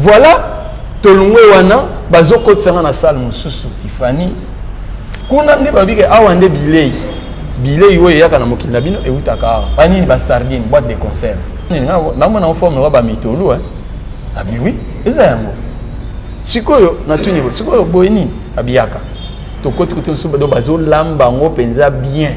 Voilà, tolongwe wana bazoko tsanga na salle mususu Tiffany. Kuna nde babike awande bilei. Bilei oyo yaka na mokili na bino eutaka. Pani ba sardine, boîte de conserve. Na mona en forme ba mitolu hein. Ah oui, eza yango. Sikoyo na tuni bo, sikoyo boyeni abiyaka. To kote kote so do bazo lamba ngo penza bien.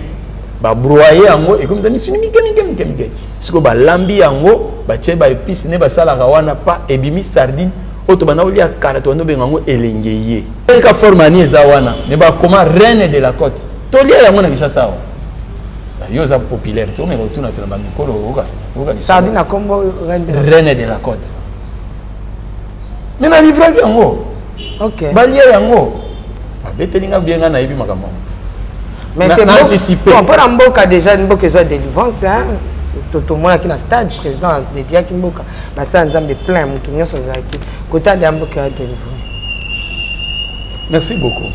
Ba broyer yango et comme tani suni mike. Siko ba lambi yango, ba tie ba épice ne ba sala wana pa ebimi sardine. Oto bana olia kala to ndo bengango elengeye. Ka forme ni eza wana, ne ba comment reine de la côte. To lia yango na kisha sawa. Yo za populaire, to me retourna to na mikolo oka. Sardine kombo reine de la côte. Mais na livre yango. OK. Ba lia yango. Ba betelinga bien na yebi makambo. Mais tu anticipé. Bon, pour Mboka déjà Mboka soit délivrance hein. Tout le monde qui na stade président de dia ki Mboka. Ba ça nzambe plein mutu nyoso zaki. Kota de Mboka délivré. Merci beaucoup.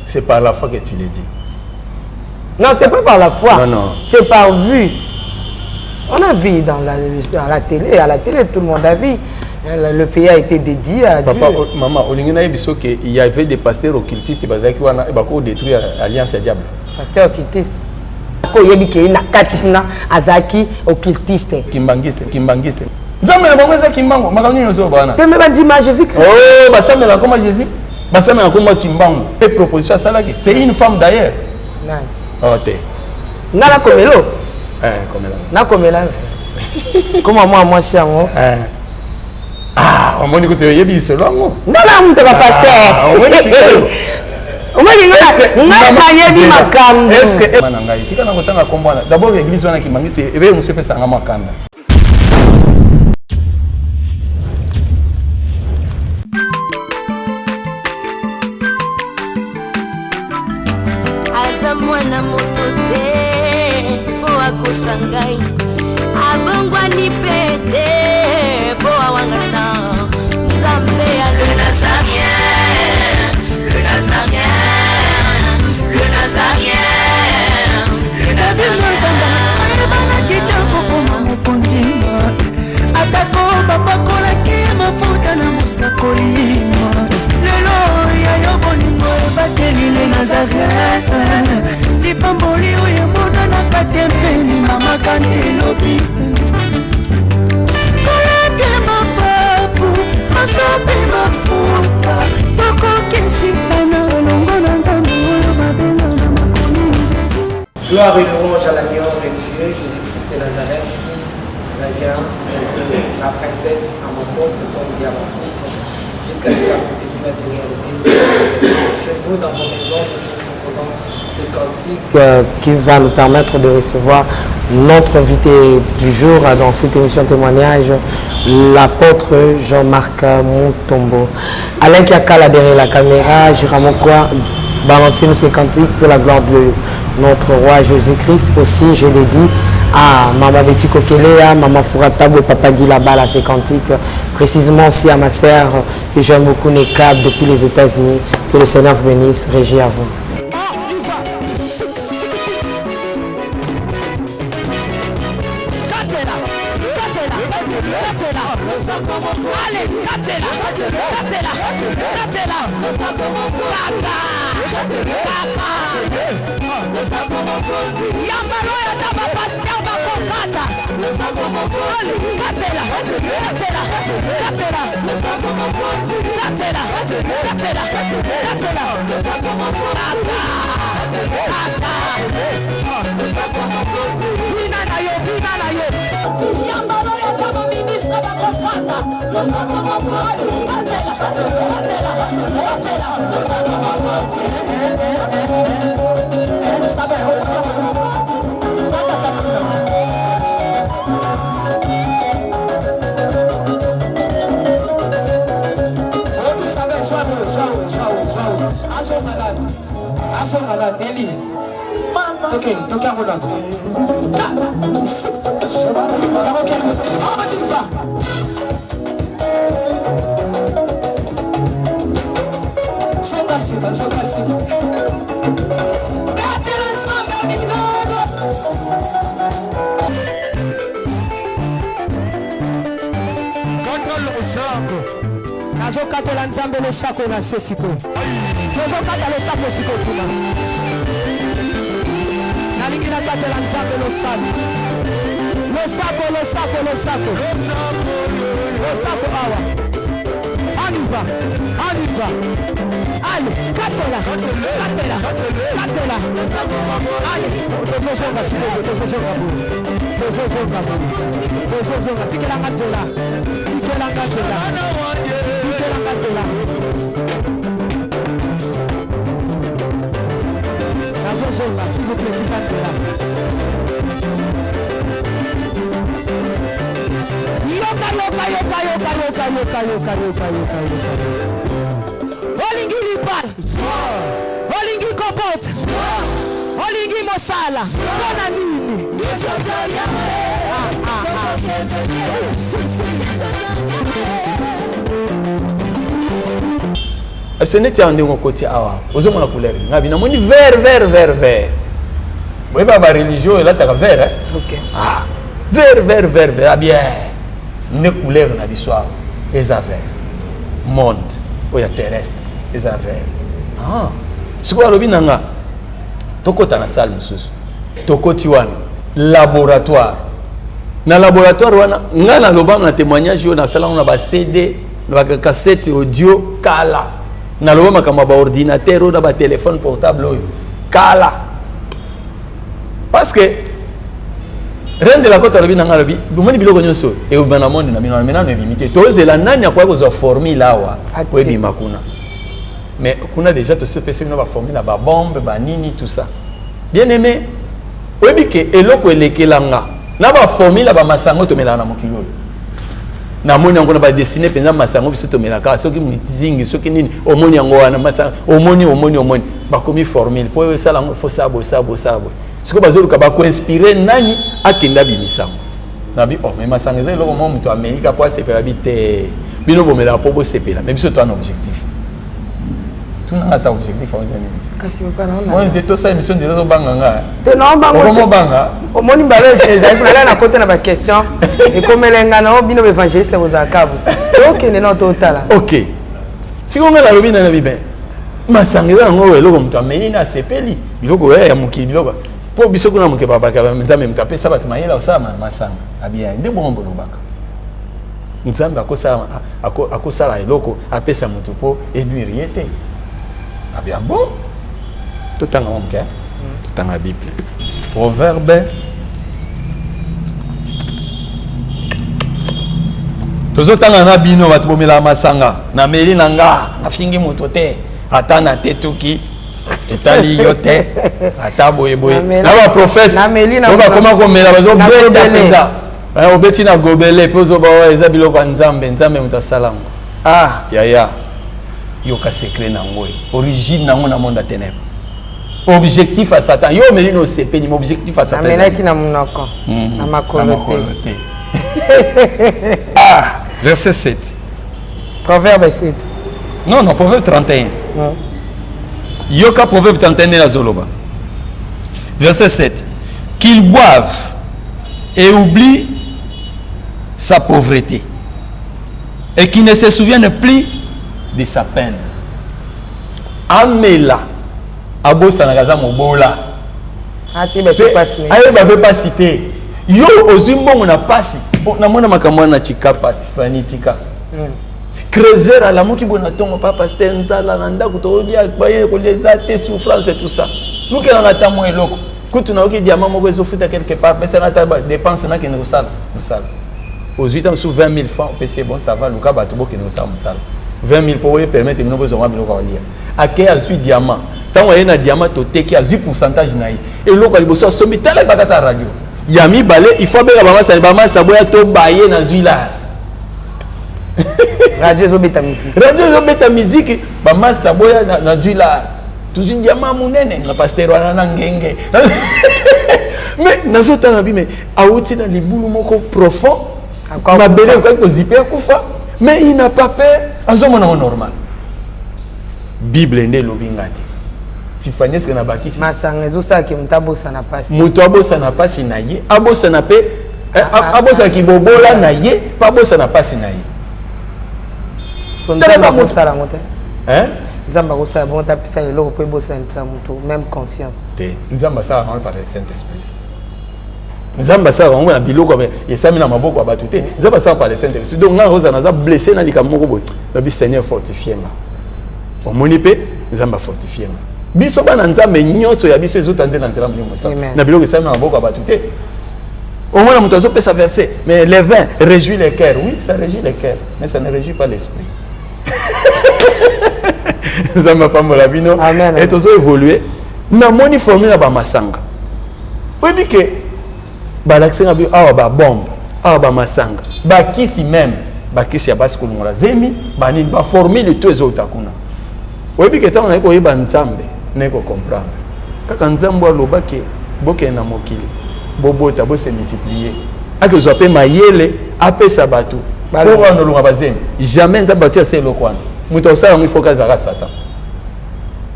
C'est par la foi que tu l'as dit. Non, c'est pas par la foi. Non. C'est par vue. On a vu dans la télé, à la télé tout le monde a vu. Le pays a été dédié à Dieu. Papa, maman, il y avait des pasteurs occultistes qui ont détruit l'alliance à diable. Pasteur occultiste. Il y a un azaki occultiste. Kimbangiste. Nzambe na bongo kimbango, makamni yozo bana. Te me bandima Jésus-Christ. Oh, basame la comment Jésus? Basame la comment kimbango. Et proposition ça là, c'est une femme d'ailleurs. Non. Oh te. Ngala komelo. Komela. Na komela. Comment moi c'est moi. Ah, on m'a dit que tu es yebi solo ngo. Ngala mtu ba pasteur. On m'a dit est-ce que manangai tika na kotanga kombana d'abord l'église wana kimangisi ebe musu pesa nga makanda. Azamwana motote po akosangai abongwa ni pete po awangata nzambe ya le nazarien le nazarien le nazarien le nazarien bana kitoko koma mokondima atako babakolaki mafuta na mosakolima lelo yayo bolingo ebateli le Nazareth lipamboli oyo emonanaka tempeni mama kantelobi kolake mapapu masopi mafuta tokokisitana elongo na nzambe oyo babenga na makomi Jésus. Gloire et louange à l'agneau de Dieu, Jésus-Christ de Nazareth, qui revient de la princesse à mon poste comme diamant. Jusqu'à ce que la prophétie va se réaliser. Je vous dans vos maisons, nous proposons ce cantique qui va nous permettre de recevoir notre invité du jour dans cette émission témoignage, l'apôtre Jean-Marc Mutombo. Alain Kiakala derrière la caméra, Jérôme Quoi, balancer nous ces cantiques pour la gloire de notre roi Jésus-Christ. Aussi, je l'ai dit à Maman Betty Kokelea, Maman Fouratabo et Papa Guy Labal à ces cantiques. Précisément aussi à ma sœur que j'aime beaucoup, Nekab, depuis les États-Unis. Que le Seigneur vous bénisse. Régie à vous. losako nazokatela nzambe losako na se sikoyo tozokata losako sikoyo kuna nalingi nakatela nzambe losako awa on y va allez katela allez tozozonga sikoyo tozozonga tikelanga nzela nazozonga s'il vous plaît tika nzela yoka olingi libala olingi kopota olingi mosala mpona nini ce n'est pas un côté awa ozomona la couleur ngabi na moni vert boye ba religion là ta vert OK vert ah bien ne couleur na l'histoire les vert monde oya terrestre les vert siko alobi nanga tokota na salle mususu tokoti wana laboratoire na laboratoire wana nga na loba na témoignage na sala na ba CD na ba cassette audio kala na loba makamba ba ordinateur na ba téléphone portable oyo kala parce que rien de la côte alobi nanga alobi bomoni biloko nyonso e obana monde na bino na bimité tozela nani akwa ko zo formule awa ko ebima kuna mais kuna déjà to se pese na ba formule ba bombe ba nini tout ça bien aimé oyebi ke eloko elekelanga na ba formule ba masango to melana mokilo na moni yango na ba dessiner penza masango biso to melaka soki mzingi soki nini omoni yango wana masango omoni ba komi formule po sala ngo fo sabo siko bazoluka ba ko inspirer nani akenda bimisango nabi mais masango za eloko mo muto Amerika po sepela bite bino bomela po bo sepela mais biso to un objectif tout n'a pas objectif en fait kasi pas non moi de tout ça émission de zo banganga te non banga o moni mbalo ezali kuna na côté na ba question et comme elenga na bino évangéliste vous akabu OK non total OK si on la lobby na bibe masangeza ngo eloko muto ameni na sepeli biloko ya mukili biloko po biso kuna muke baba ka nzambe mutape sabat mayela osama masanga abia nde bombo lobaka nzambe akosala eloko apesa mutu po enuire te ah bien bon tout en homme tout en Bible proverbe tozotanga na bino batu bomela masanga na meli nanga na fingi motote ata na tetuki etali yote ata boye na ba prophète ba koma ko mela bazo beta penza obeti na gobele pozo ba eza biloko nzambe mutasalango ya yoka secret na ngoi origine nango na monde à ténèbres objectif à Satan yo melino sepeni objectif à Satan amena ki na munoko na makolote verset 7 proverbe 7 non proverbe 31 yoka proverbe 31 la zoloba verset 7 qu'ils boivent et oublient sa pauvreté et qui ne se souviennent plus de sa peine. Amela abosa na kaza mobola. Ati ba se passe ni. Aye ba be pasité. Yo ozimbongo na pasi. Na mona makamwa na chikapa tifani tika. Creuser à la moki bona tongo papa pasteur nzala na ndako to dia baye ko les até souffrance et tout ça. Nous que na tamo eloko. Kutu na oki diamant mo bezo futa quelque part mais ça na ta dépense na ke no sala. Aux 8 ans sous 20 000 francs c'est bon ça va luka bato bo ke no sala. 20 000 pour permettre de nous besoin de lire. À quel a su diamant? Tant on a un diamant au qui a 10 pourcentage naï. Et l'eau quand il bosse sur mi telle bagata radio. Yami balé il faut bien la maman ça maman ça boya to bailler dans zuila. Radio zobeta musique. Radio zobeta musique maman ça boya dans zuila. Tout un diamant munene na pasteur wana ngenge. Mais nazo tanabi mais auti na libulu moko profond. Ma belle ko ziper kufa. Mais il n'a pas peur. Azomona normal. Bible nde lobingati. Tifanyes que na bakisi. Masanga ezosa ki mutabosa na pasi. Mutabosa na pasi na ye, abosa na pe abosa ki bobola na ye, pa bosa na pasi na ye. Hein? Nzamba ko sa bon ta pisa le ko bo sentir même conscience. Nzamba ça par le Saint-Esprit. Nzamba ça on na biloko mais yesami na maboko abatute. Nzamba ça par le Saint-Esprit. Donc nga roza naza blessé na likamoko bo. Na bi Seigneur fortifie-moi. On monipe Nzamba fortifie-moi. Biso bana Nzamba nyonso ya biso ezotande na nzela mlimo ça. Na biloko yesami na maboko abatute. Au moins on peut ça verser mais les vins réjouit les cœurs. Oui, ça réjouit les cœurs, mais ça ne réjouit pas l'esprit. Nzamba pambola bino et tozo évoluer na moni formule na ba masanga obi ke ba l'accent abi awa ba bombe awa ba masanga ba kisi même ba kisi ya basi kulungola zemi ba ni ba formule tout ezota kuna obi ke tango na ko yeba Nzambe na ko comprendre kaka Nzambo aloba ke boke na mokili bobota bo se multiplier ake zo pe mayele apesa batu ba lo wana longa ba zemi jamais Nzambe atia se lokwana muto osala mu foka zara Satan.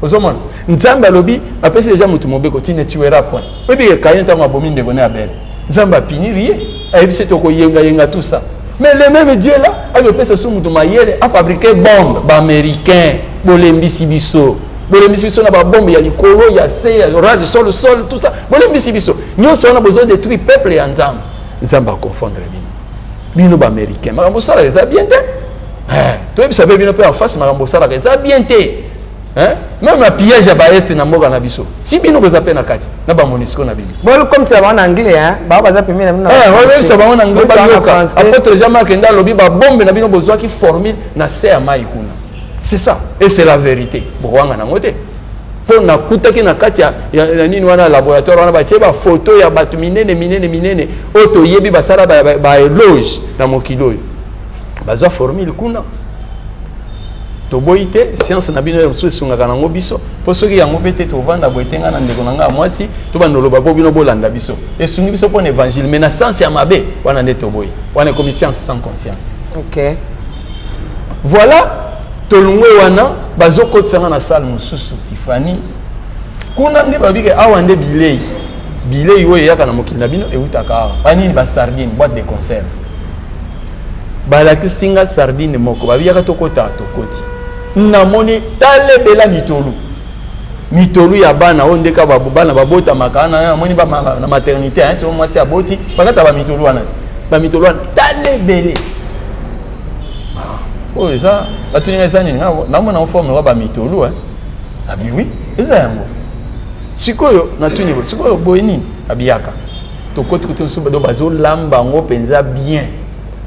Ozomona Nzambe alobi apesi déjà mutu mobeko tine tuera point. Obi kayen tango abomi ndebone abel. Nzamba pinirie ayebise to ko yenga tout ça. Mais le même Dieu là a pesa su mutu mayele a fabriquer bombe ba américain bolembisi biso. Bolembisi biso na ba bombe ya likolo ya se ya rase sur le sol tout ça. Bolembisi biso. Nyonso on a besoin de détruire peuple ya Nzambe. Nzamba confondre bino. Bino ba américain. Makambo sala eza bien te. Toi tu savais bien peu en face makambo sala eza bien te. Hein? Même la piège à Baest na moga na biso. Si bino vous appelez na kati, na ba monisco na bino. Bon comme c'est en anglais hein, ba ba za pemé na. Ouais, ça va en anglais ba français. Après jamais kenda lobi ba bombe na bino besoin qui formule na se mai kuna. C'est ça et c'est la vérité. Boanga na ngote. Pour na kutaki na kati ya nini wana laboratoire wana ba tieba photo ya batu minene oto yebi ba sala ba éloge na mokilo. Bazo formule kuna. Toboite science na bino msusu sungaka nango biso po soki yango pete to vanda boetenga na ndeko nanga mwasi to bandoloba bo bino bolanda biso esungi biso pour l'évangile mais na sens ya mabe wana nde toboyi wana comme science sans conscience. OK. Voilà tolungwe wana bazokotsanga na salle mususu Tiffany kuna nde babike awa nde bilei oyo yaka na mokili na bino eutaka awa banini ba sardine boîte de conserve balakisinga sardine moko babiyaka tokota tokoti namoni talebela mitolu ya bana o ndeka bana babota makana namoni ba na maternité hein so mwasi aboti bakata ba mitolu wana talebele oh ça atuninga zani namona en forme ba mitolu hein abi oui eza yango sikoyo natuni sikoyo boyini abiyaka tokoti kuti musuba do bazo lamba ngo penza bien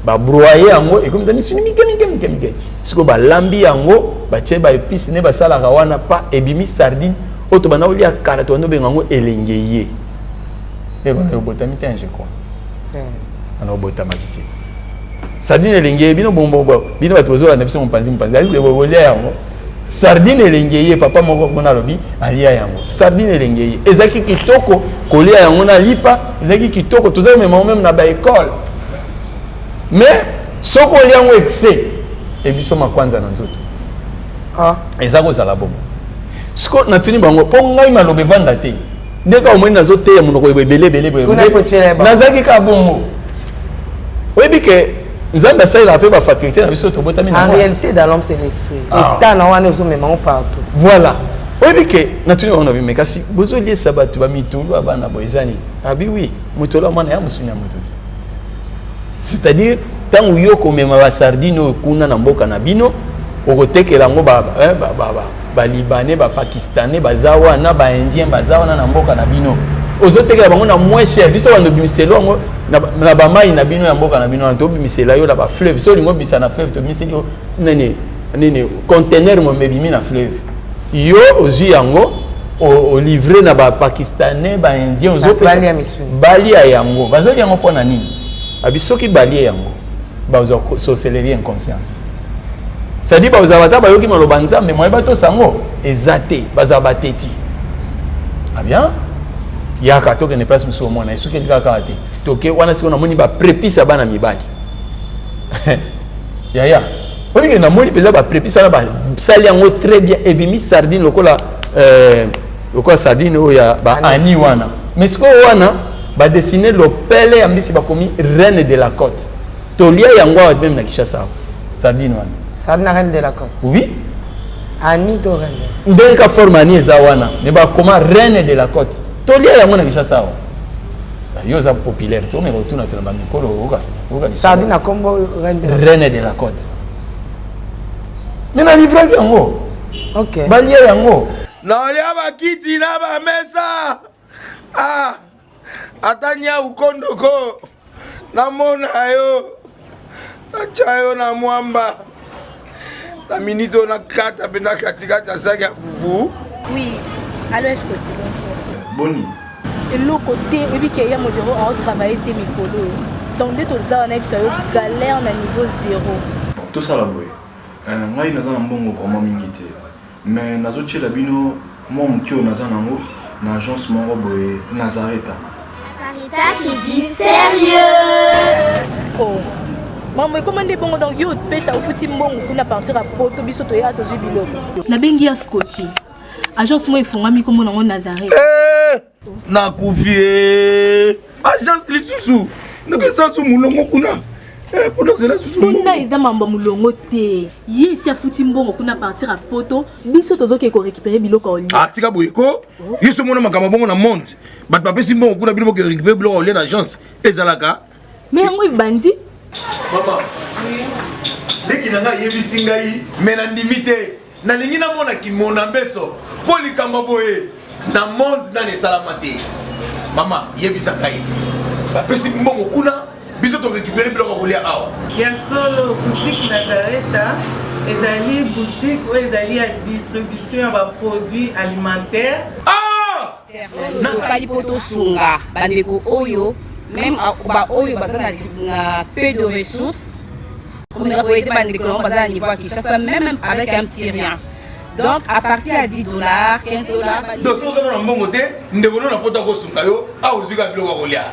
ba broyer yango et comme tani suni mike siko ba lambi yango ba tie ba épice ne ba sala kawana pa ebimi sardine oto bana olia kala to ndo bengango elengeye e ba yo botami ten je crois ana botama kiti sardine elengeye bino bombo bino batozo la biso mpanzi est-ce que vous voulez yango sardine elengeye papa moko kona lobi alia yango sardine elengeye ezaki kitoko kolia yango na lipa ezaki kitoko toza même na ba école. Mais soko liango excès et biso makwanza na nzoto ezako zala bomo siko natuni bango po ngai malobe vanda te ndeka omoni nazote ya munoko ebele nazaki ka bomo oyebi ke Nzamba ça il a fait ba faculté na biso tobotami na en réalité dans l'homme c'est l'esprit et na wana zo mema partout voilà oyebi ke natuni bango na bimeka si bozo lié sabatu ba mitulu abana boizani abi oui mutolo mwana ya musunya mututi. C'est-à-dire tant où yo komema ba sardine kuna na mboka na bino okotekela ngo ba libanais ba pakistanais ba zawa na ba indien ba zawa na mboka na bino ozotekela bango na moins cher biso bando bimiselo ngo na ba mai na bino ya mboka na bino to bimisela yo na ba fleuve so lingo bisa na fleuve to bimiseli nene conteneur mo mebimi na fleuve yo ozi yango o livrer na ba pakistanais ba indien ozopesa bali ya yango bazoli yango pona nini abisoki balie yango bazo sorcellerie inconsciente ça dit bazo bata bayoki maloba Nzambe moye bato sango ezate baza bateti ah bien yaka toke ne place muso mona esuki kaka te toke wana siko na moni ba prépice bana mibali ya oni na moni peza ba prépice na ba sali yango très bien ebimi sardine lokola sardine oya ba ani wana mais siko wana ba dessiner le pele ambisi ba komi reine de la côte tolia yango même na Kishasa sardine wana Sardine reine de la côte. Oui. Annie to reine. Ndenge ka forme ani ezawana. Mais ba comment reine de la côte. Tolia ya mona kisha sawa. Yo za populaire. Tu me retourne na mikolo oka. Sardine a combo reine de la côte. Mais na livre yango. OK. Balia yango. Na olia bakiti na ba mesa. Ah. Atanya ukondoko. Na mona yo. Na chayo na mwamba. La minute on a 4 bena katikata saga fufu. Oui. Allô, est-ce que tu bonjour. Boni. Et l'autre côté, et puis qu'il y a mon bureau à travailler tes micros. Donc dès que ça on a eu galère na niveau 0. Tout ça là boy. Ngai naza na mbongo vraiment mingi te. Mais nazo tchela bino moi mutio naza nango na agence moko boy Nazareta. Sarita qui dit sérieux. Oh. Maman, comment des bons donc yo pesa au fouti mbongo pour na partir à poto biso to ya to jubilo. Na bengi ya Scotty. Agence moi ifonga mi comme na Nazareth. Na kufie. Agence lisusu. Ndeke sansu mulongo kuna. Pour nous là susu. Kuna eza mamba mulongo te. Ye si afuti mbongo kuna partir à poto biso to zoke ko récupérer biloko oli. Ah tika boyeko. Yeso mona makamba bongo na monte. Bat papa si mbongo kuna biloko récupérer biloko oli na agence. Ezalaka. Mais yango bandi. Maman. Dès qu'il n'a yebi singai, mais na limité. Na lingi na mona ki mona beso. Poli kamba boye. Na monde na ne salamate. Maman, yebi sakai. Ba pesi mbongo kuna, biso to récupérer biloko kolia awa. Ya solo boutique Nazareta, ezali boutique ou ezali à distribution ya produits alimentaires. Ah! Na sali poto sunga bandeko oyo même ba oyo bazana na peu de ressources. Comme nous avons été bandeko bazana niveau à Kinshasa même avec un petit rien. Donc à partir à $10, $15. Donc si on a un bon côté, nous devons na poto ko sunga yo, a ozuka biloko kolia.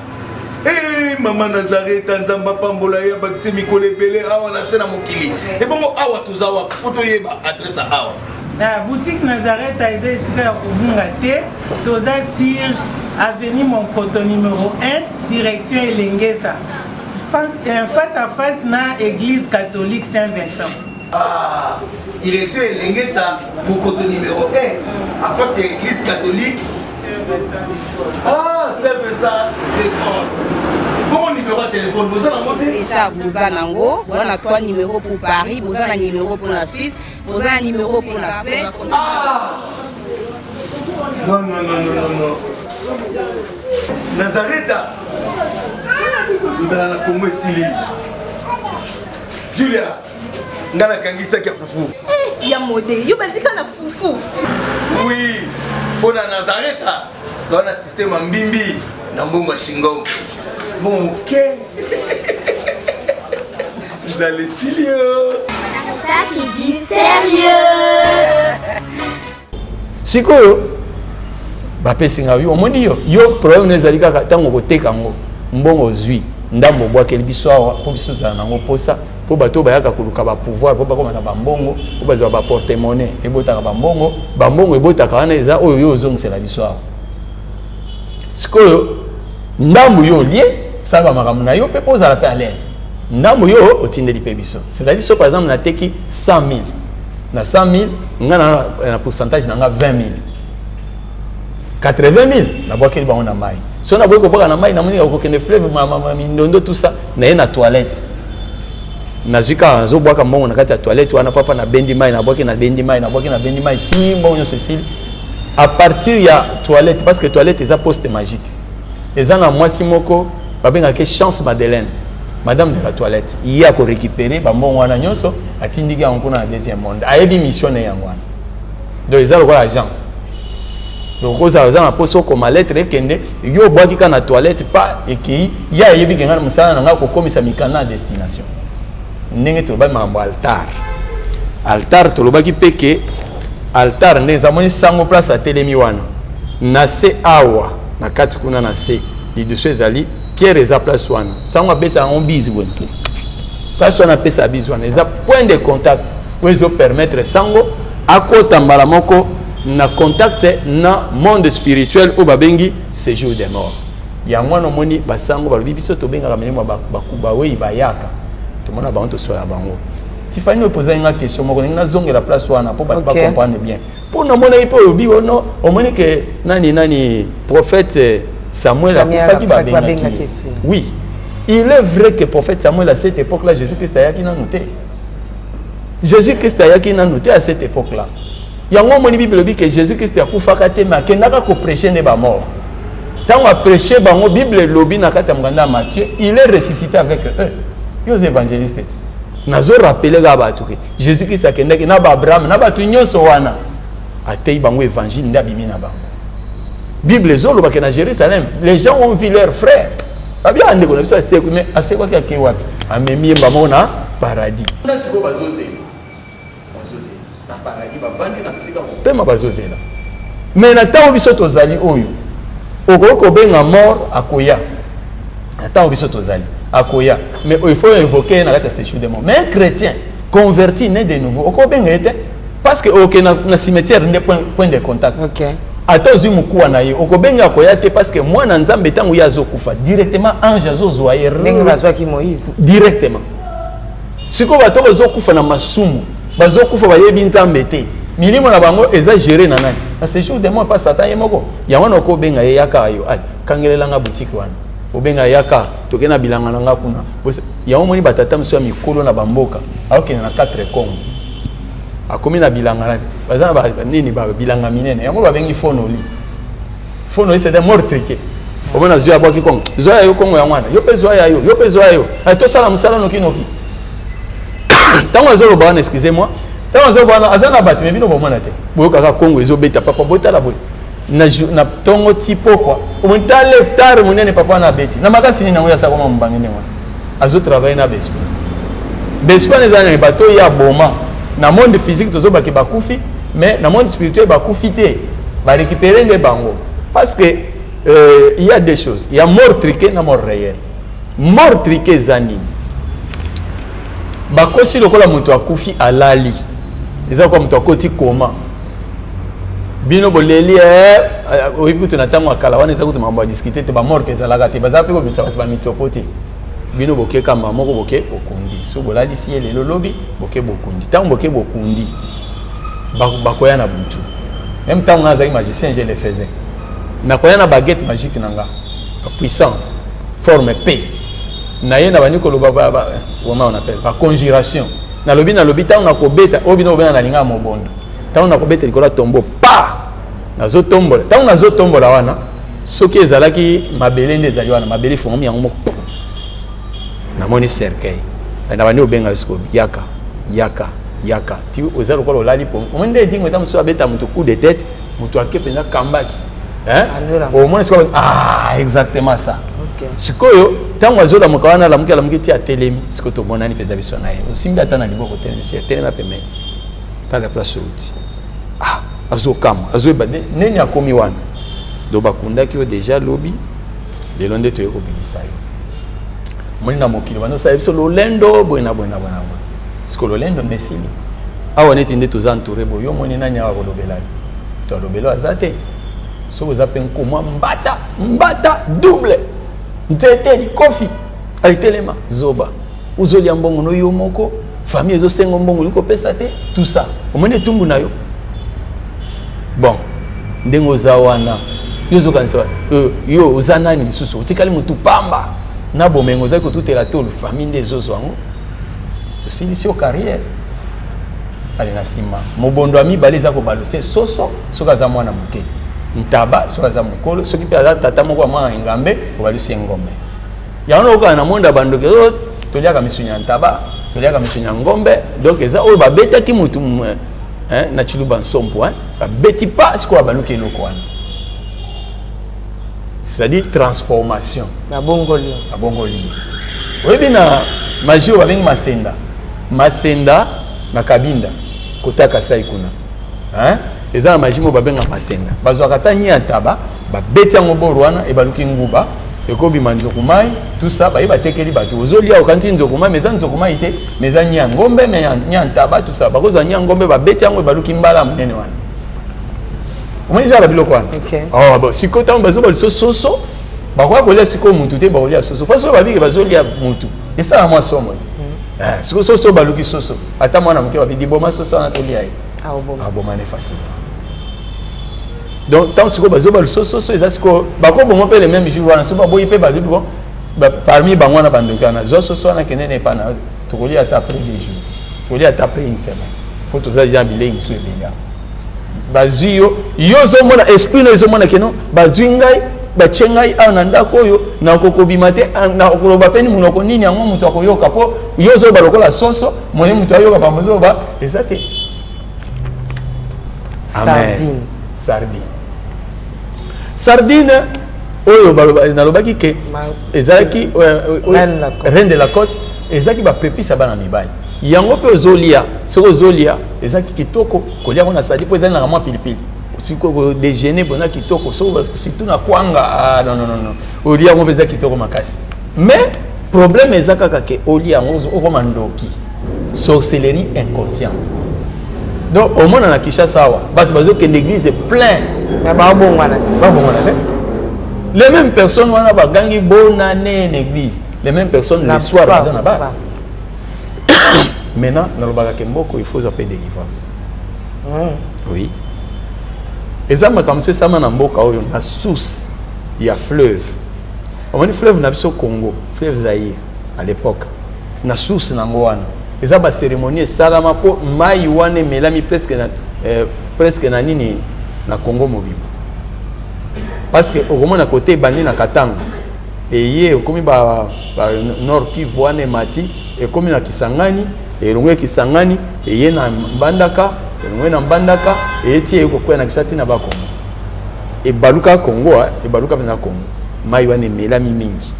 Eh maman Nazareta nzamba pambola ya bakise mikole belé awa na sena mokili. Et bongo awa tozawa poto yeba adresse awa. La boutique Nazareta est ici à Kubungate, toza sur avenue Monkoto numéro 1, direction Elengesa. Face à face na église catholique Saint-Vincent. Ah, direction Elengesa, Monkoto numéro 1, à face à l'église catholique Saint-Vincent. Ah, Saint-Vincent d'école. Bon numéro de téléphone, vous allez monter. Déjà, vous avez un 3 numéros pour Paris, vous avez un numéro pour la Suisse, vous avez un numéro pour la Suède. Ah! Non. Nazareta. Nous allons la Congo Sili. Julia, nous allons kangisa kia fufu. Eh, ya modé, yo bandika na fufu. Oui, pour la Nazareta, tu as un système en bimbi, na mbongo shingo. Bon, ok. Vous allez Silio. Sarita qui dit sérieux. Sikoyo bapesinga yo omoni yo problème nezali kaka tango koteka ngo mbongo zwi ndambo bwakeli biso awa po biso za nango posa po bato bayaka koluka ba pouvoir po bakoma na bambongo po bazwa ba porte-monnaie ebotaka bambongo ebotaka wana eza oyo yo ozongisela biso awa sikoyo ndambo yo lié sala makambo na yo pe poza la pe à l'aise ndambo yo otindeli pe biso c'est-à-dire so par exemple na teki 100,000 na 100,000 nga na pourcentage na nga 20,000 80,000 na boakeli bango na mai so na boye koboka na mai na moni okokende fleuve mindondo tout ça na ye na toilette na zika azobwaka mbongo na kati ya toilette wana papa na bendi mai na boaki na bendi mai ti mbongo nyonso esili à partir ya toilette parce que toilette eza poste magique eza na mwasi moko babengaka Chance Madeleine madame de la toilette ye ako récupérer bambongo wana nyonso atindiki yango kuna na deuxième monde ayebi mission na yango wana donc eza lokola agence donc oza na poso koma lettre ekende yo obwaki ka na toilette pa ekei ya ayebi ke nga na mosala na nga kokomisa mikanda na destination ndenge tolobaki makambo altar tolobaki mpe ke altar nde eza moni sango place atelemi wana na se awa na kati kuna na se lidusu ezali pierre eza place wana sango abetaka yango bizi bwentu place wana apesa bizi wana eza point de contact oyo ezopermettre sango akota mbala moko na contact na monde spirituel oyo babengi séjour des morts yango wana omoni basango balobi biso tobengaka milimo bawei bayaka tomona bango tosola bango Tiffany me poser une question moko na zonge la place wana pour pas comprendre bien. Pour na mona ipo obi ono o moni que nani prophète Samuel a faki ba benaki. Oui. Il est vrai que prophète Samuel à cette époque-là Jésus-Christ a yaki na noté. Jésus-Christ a yaki na noté à cette époque-là. Il y a un moment Bible dit que Jésus-Christ a kufaka te ma kenaka ko prêcher ne ba mort. Tant a prêché ba mo Bible lobi na kati muganda Matthieu, il est ressuscité avec eux. Ils évangélistes. Nazo rappeler ga ba tuke. Jésus-Christ a kendaki na ba Abraham na ba tu nyonso wana. Atei bango évangile nda bimi na bango. Bible zolo ba ke na Jérusalem, les gens ont vu leurs frères. Ba bien ande ko na bisa seku mais asekwa ki ake wapi? Amemi ba mo na paradis. Na siko bazoze. Na paradis ba vandi na bisika mo. Pema bazoze la. Mais na tawo biso tozali oyo. Okoko benga mort akoya. Na tawo biso tozali akoya. Mais il faut invoquer na kata séjour de mort. Mais un chrétien converti né de nouveau, okoko benga était parce que OK na cimetière n'est point de contact. OK. Atozi mukuwa na ye okobenga akoya te parce que moi na nzambe tangu yazo kufa directement ange azozwa ye. Ndenge bazwa ki Moïse. Directement. Siko bato bazokufa na masumu, bazokufa bayebi nzambe te. Milimo na bango exagéré na nani. Na séjour de moi pas Satan ye moko. Ya wana okobenga ye yaka ayo. Ai, kangelela nga boutique wana. Obenga yaka tokena bilanga nga kuna. Ya omoni batata mso ya mikolo na bamboka. Aokena na 4 Congo. Akomi na bilanga na bazana ba nini ba bilanga minene. Yango ba bengi fonoli. Fonoli c'est des morts triqués. Omona zo ya boki Congo. Zo ya yo Congo ya mwana. Yo pe zo ya yo, yo pe zo ya yo. Ai to sala musala noki noki. Tango zo ba na excusez-moi. Tango zo ba na azana batu me bino ba mwana te. Boyo kaka Congo ezo beta papa bota la boy. Na tongo tipo kwa. Omonta lecteur munene papa na beti. Na makasi ni na ngoya sa kwa mbangene wana. Azo travailler na Bespo. Bespo ne zana bato ya boma. Na monde physique tozo baki bakufi mais na monde spirituel bakufi te ba récupérer les bango parce que il y a des choses, il y a mort triqué na mort réel. Mort triqué zani bakosi lokola muto akufi alali eza kwa muto akoti koma bino boleli oyibi to na tango akala wana eza kutu mambo discuter te ba mort ke zalaka te baza pe ko bisa ba mitopoti bino boke kamba moko boke okundi so bolali si lelo lobi boke bokundi tango boke bokundi bakoya na butu même tango nga zaki magicien je le faisais na koya na baguette magique nanga puissance forme P na ye na baniko loba comment on appelle ba conjuration na lobi tango na kobeta obino obena na linga mobondo tango na kobeta likola tombo pa na zo tombola tango na zo tombola wana soki ezalaki mabele nde ezali wana mabele fongomi yango moko na moni cercueil na bani obenga sko yaka ti ozalo ko lali po omende dingo ta muso abeta muto coup de tête muto akependa kambaki au moins sko exactement ça. OK sikoyo tango azola mukawana la muki ti atelemi siko to bonani peza biso na ye osimbi ata na liboko telemi si atelema pemeni ta la place outi azokama azoebade neni akomi wana do bakundaki yo déjà lobi le londe to yeko bibisa yo moni na mokili bano sa biso lolendo boina siko lolendo mesili awa neti nde toza entouré boyo moni nani awa kolobela to lobelo azate so vous appelez comment mbata double ntete di kofi alitelema zoba uzoli mbongo no yo moko famille ezo sengo mbongo liko pesa te tout ça omoni tumbu na yo bon ndengo zawana yozo kanisa yo uzanani lisusu utikali mutu pamba na bomengo zako tutela to famille ndezozo ngo to silisi o carrière ali na sima mobondo ami baliza ko balose soso soka za mwana muke ntaba soka za mukolo soki pe za tata moko mwa ngambe ko baluse ngombe yaona ko na monda bandoke toliaka misunya ntaba toliaka misunya ngombe donc eza o babeta ki mutu na chiluba nsompo babeti pas siko baluke loko wana. C'est-à-dire transformation. Na bongoli. Oui, bien, magie ou avec Masenda, na Kabinda, kota Kasai kuna. Hein? Et ça, la magie ou avec Masenda. Bazo akata ni antaba, ba beti en oborwana et baluki nguba, et kobi manzokumai, tout ça, ba iba tekeli batu. Ozolia okanti nzokumai, mais nzokumai ite, mais ni ngombe, mais ni antaba, tout ça. Ba koza ni ngombe, ba beti en baluki mbala mnene wana. Comment ils ont la biloko wana? Oh bon, si kota bazo baliso soso, ba kwa kolia siko mutu te ba kolia soso. Parce que ba bi bazo lia mutu. Et ça moi somo. soso baluki soso ata mwana moke babidi boma soso wana tolia ye aboma ne facile donc tant siko bazo balu soso eza siko bako bomo pe le même jour wana so baboyi pe bazo bon parmi bango wana bandoka na zo soso wana kenene pa na tokoli ata après 2 jours tokoli ata après une semaine faut toza déjà bilengi so ebinga bazwi yo zo mona esprit no zo mona keno bazwi ngai batie ngai awa na ndako oyo na kokobima te na koloba pe ni monoko nini yango moto akoyoka mpo yo ozoyoba lokola soso moye moto ayoka bamozoyoba eza te sardine oyo nalobaki ke ezalaki reine de la côte ezalaki bapepisa bana mibali yango mpe ozolia soki ozolia ezalaki kitoko kolia ngo na sardine mpo ezali naka mwa pilipili siko déjeuner bona kitoko surtout na kwanga non olia ngo peza kitoko makasi mais problème ezaka kaka olia ngo okoma ndoki sorcellerie inconsciente donc au monde na Kinshasa wa bato bazo ke l'église plein mais ba bongwana te les mêmes personnes wana bagangi bonne année l'église les mêmes personnes le soir bazana ba maintenant na lobaka ke mboko il faut appeler délivrance oui. Et ça m'a comme ça m'a n'amboka oyo na source il y a fleuve. On dit fleuve na biso Congo, fleuve Zaïre à l'époque. Na source na ngwana. Et ça ba cérémonie salama po mai wane melami presque na nini na Congo mobile. Parce que au moment na côté bandi na Katanga. Et yé comme ba Nord Kivu wane mati et comme na Kisangani et longwe Kisangani et yé na Mbandaka na Mbandaka eti eko kwa na kisati na bakongo e baluka Congo e baluka pena Congo mai wana melami mingi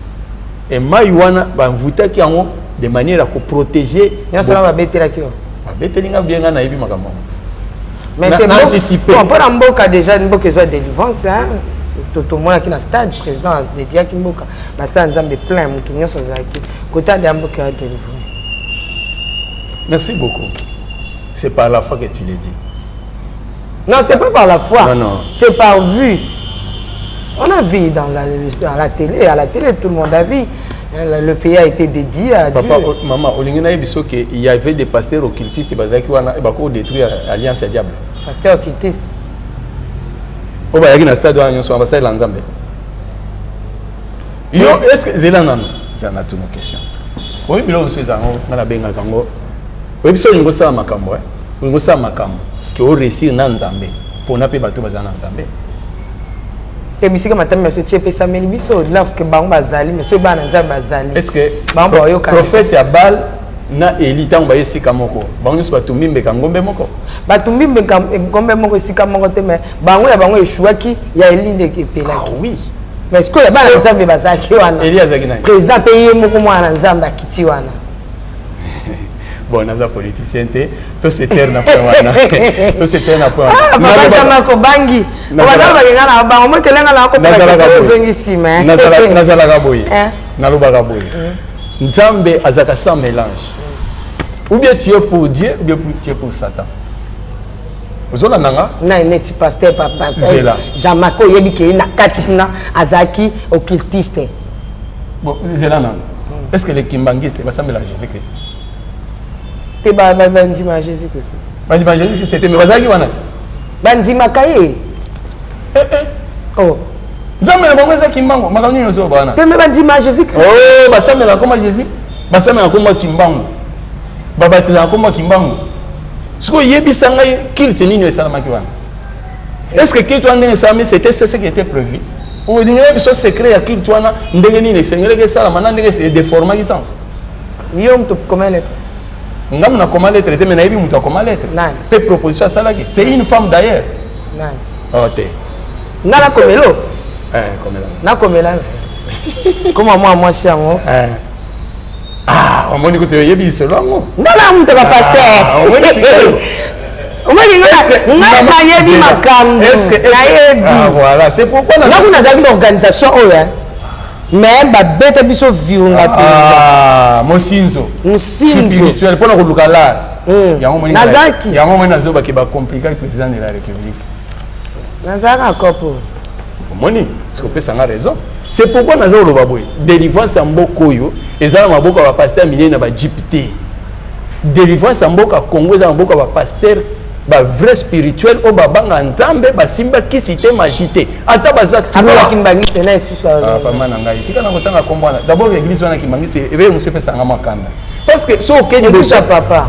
e mai wana bamvutaki yango de manière à protéger nyasala ba betela kio ba betelinga bien na yebi makambo mais t'es anticiper on peut mboka déjà mboka zo délivrance hein tout monde qui na stade président de dia ki mboka ba sa nzambe plein mutu nyoso zaki kota de mboka délivré. Merci beaucoup. C'est par la foi que tu l'as dit. Non, c'est pas par la foi. Non. C'est par vue. On a vu à la télé. À la télé, tout le monde a vu. Le pays a été dédié à Dieu. Papa, maman, il y avait des pasteurs occultistes qui ont détruit l'alliance à diable. Pasteurs occultistes. Est-ce que c'est là? C'est une autre question. Oui, mais là, c'est ça. On a bien entendu. Oui, parce que nous sommes à Makambo, nous sommes à Makambo, qui ont réussi à Nzambe, pour n'a pas battu Bazan Nzambe. Et puis, si madame monsieur Tchépé Samuel Bisso, lorsque Bang Bazali, monsieur Ban Nzambe Bazali. Est-ce que le prophète Abal na élite en baye sikamoko? Bang nous batumimbe kangombe moko. Batumimbe kangombe moko sikamoko te mais bango ya bango eshuaki ya elinde kepela. Ah oui. Mais est-ce que le Ban Nzambe Bazaki wana? Elias Agina. Président pays moko mwana Nzambe akiti wana. Bon, naza politicien te, to se terre na point wana. To se terre na point. Ah, papa chama ko bangi. Wana ba ngana na bango mo telenga na ko pa zongi sima. Nazala gaboyi. Naloba gaboyi. Nzambe azaka sans mélange. Ou bien tu es pour Dieu ou bien tu es pour Satan. Ozola nanga? Na neti pasteur papa. Jamako yebi ke na kati kuna azaki occultiste. Bon, zela nanga. Est-ce que les kimbangistes va s'amener à Jésus-Christ? Te bandima Jésus-Christ. Bandima Jésus-Christ te me bazaki wana te. Bandima kaye. Oh. Nzambe na bango ezaki mbango, makambo nini ozo bana. Te me bandima Jésus-Christ. Oh, basamela koma Jésus. Basamela koma kimbango. Babatiza koma kimbango. Siko yebisa ngai culte nini esalamaki wana. Est-ce que culte wana esalami c'était ce qui était prévu? Ou dinga biso secret ya culte wana ndenge nini efengele salama na ndenge déforma licence. Yom to comment lettre. Ngam na comment lettre te menayebi muto comment lettre. Te proposition salaki. C'est une femme d'ailleurs. Nan. Oh te. Ngala komelo. Komela. Na komela. Comment moi siango? Ah, on m'a dit que tu yebi selo ngo. Ngala muto ba pasteur. On m'a dit que voilà, c'est pourquoi nous avons une organisation mais bête biso viunga ah mosinzo spirituel pour nous lukala nazaki yango mona zoba ki ba compliqué président de la République nazaka encore pour moni parce que peut ça a raison c'est pourquoi nazo loba boy délivrance en bokoyo ezala maboko ba pasteur milieu na ba jipité délivrance en mboka Congo za mboka ba pasteur ba vrai spirituel o babanga nzambe basimba kisite magité ata baza Abola kimbangisi na Yesu ah pas mana ngai tika na kotanga kombana d'abord l'église wana kimbangisi ebe musepe sanga makanda parce que so okeni bosa papa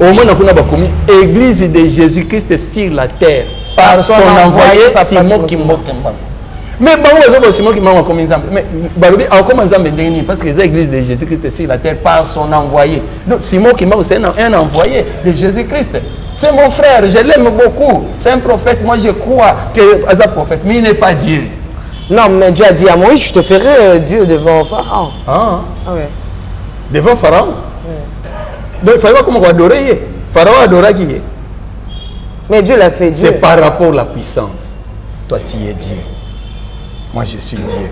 au moins on a commis église de Jésus-Christ sur la terre par son envoyé Simon Kimboke mais bon on Simon Kimboke comme exemple mais balobi a comme exemple ndengini parce que l'église de Jésus-Christ sur la terre par son envoyé donc Simon Kimboke c'est un envoyé de Jésus-Christ. C'est mon frère, je l'aime beaucoup. C'est un prophète. Moi, je crois que c'est un prophète, mais il n'est pas Dieu. Non, mais Dieu a dit à Moïse, je te ferai Dieu devant Pharaon. Ah ouais. Devant Pharaon? Donc, il fallait pas comment on adorer. Pharaon adorait qui? Mais Dieu l'a fait Dieu. C'est par rapport à la puissance. Toi, tu es Dieu. Moi, je suis Dieu.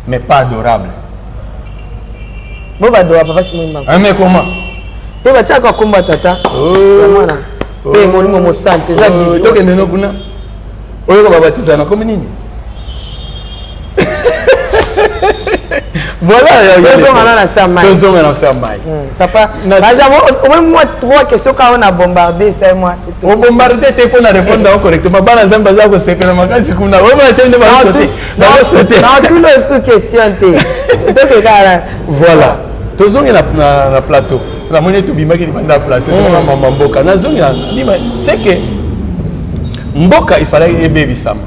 Mais pas adorable. Bon, bah, adorer, papa, c'est moi. Mais comment? Tu vas tchaka komba tata. Oh. Eh molimo mo santé za bibi. Toke neno kuna. Oyo ko babatizana comme nini? Voilà, tozonga na samai. Tozonga na samai. Papa, au moins moi trois questions quand on a bombardé ça moi. On bombardé te pour na répondre correctement. Bana nzamba za ko sepela makasi kuna. Oyo na tende ba sauter. Ba sauter. Non, tout le sous question te. Toke kala. Voilà. Tozonga na plateau. La monnaie tout bima qui dépend de la plateau. Maman mboka. Nazonga. C'est que mboka il fallait que bébé sama.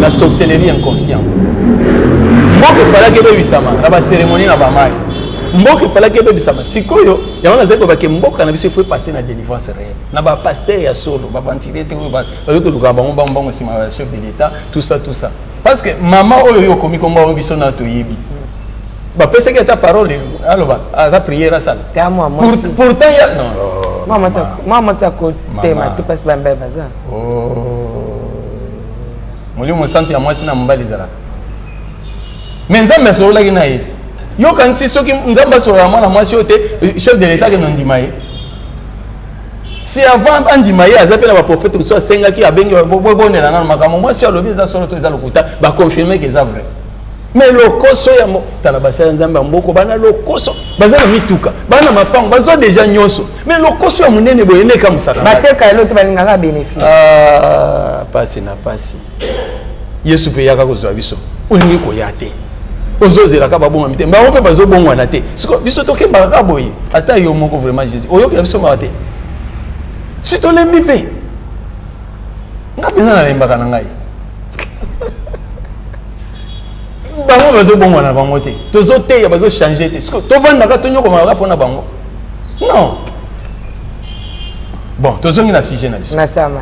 La sorcellerie inconsciente. Mboka il fallait que bébé sama. La cérémonie na bamai. Mboka il fallait que bébé sama. Sikoyo, ya wana zeko ba ke mboka na biso faut passer na délivrance réelle. Na ba pasteur ya solo, ba ventiler te ba ko luka bango bango sima chef de l'état, tout ça. Parce que maman oyo komi komba oyo biso na to yebi. Bah, parce que ta parole, alors ta prière à ça. Pourtant, il y a. Non. Maman, ça côté, tu passes bien, bien, ça. Oh. Moi, je me sens à moi, c'est un mbali zara. Mais ça, mais sur la guinée. Yo, quand si ceux qui nous ont sur la moi, chef de l'État qui nous dit maïe. Si avant, on dit maïe, ils appellent le prophète, soit Senga qui a bien bonne la norme. Moi, si on le dit, ça sort tout ça, le coup, va confirmer que c'est vrai. Mais le koso ya mo talabasa nzamba mboko bana le koso bazana mituka bana mapango bazo déjà nyonso mais le koso ya munene boyene ka musaka bateka elo to balingaka bénéfice pasi na pasi Yesu pe yaka kozwa biso olingi ko yate ozozela ka babonga mite mba mpe bazo bongwa na te siko biso to kemba ka boye ata yo moko vraiment Jésus oyoka biso mate si to lembi pe ngapena na lemba kana ngai bango bazo bongo na bango te tozo te ya bazo changer te siko to vanda ka tonyo ko mara pona bango non bon tozo ngi na sujet na biso na sama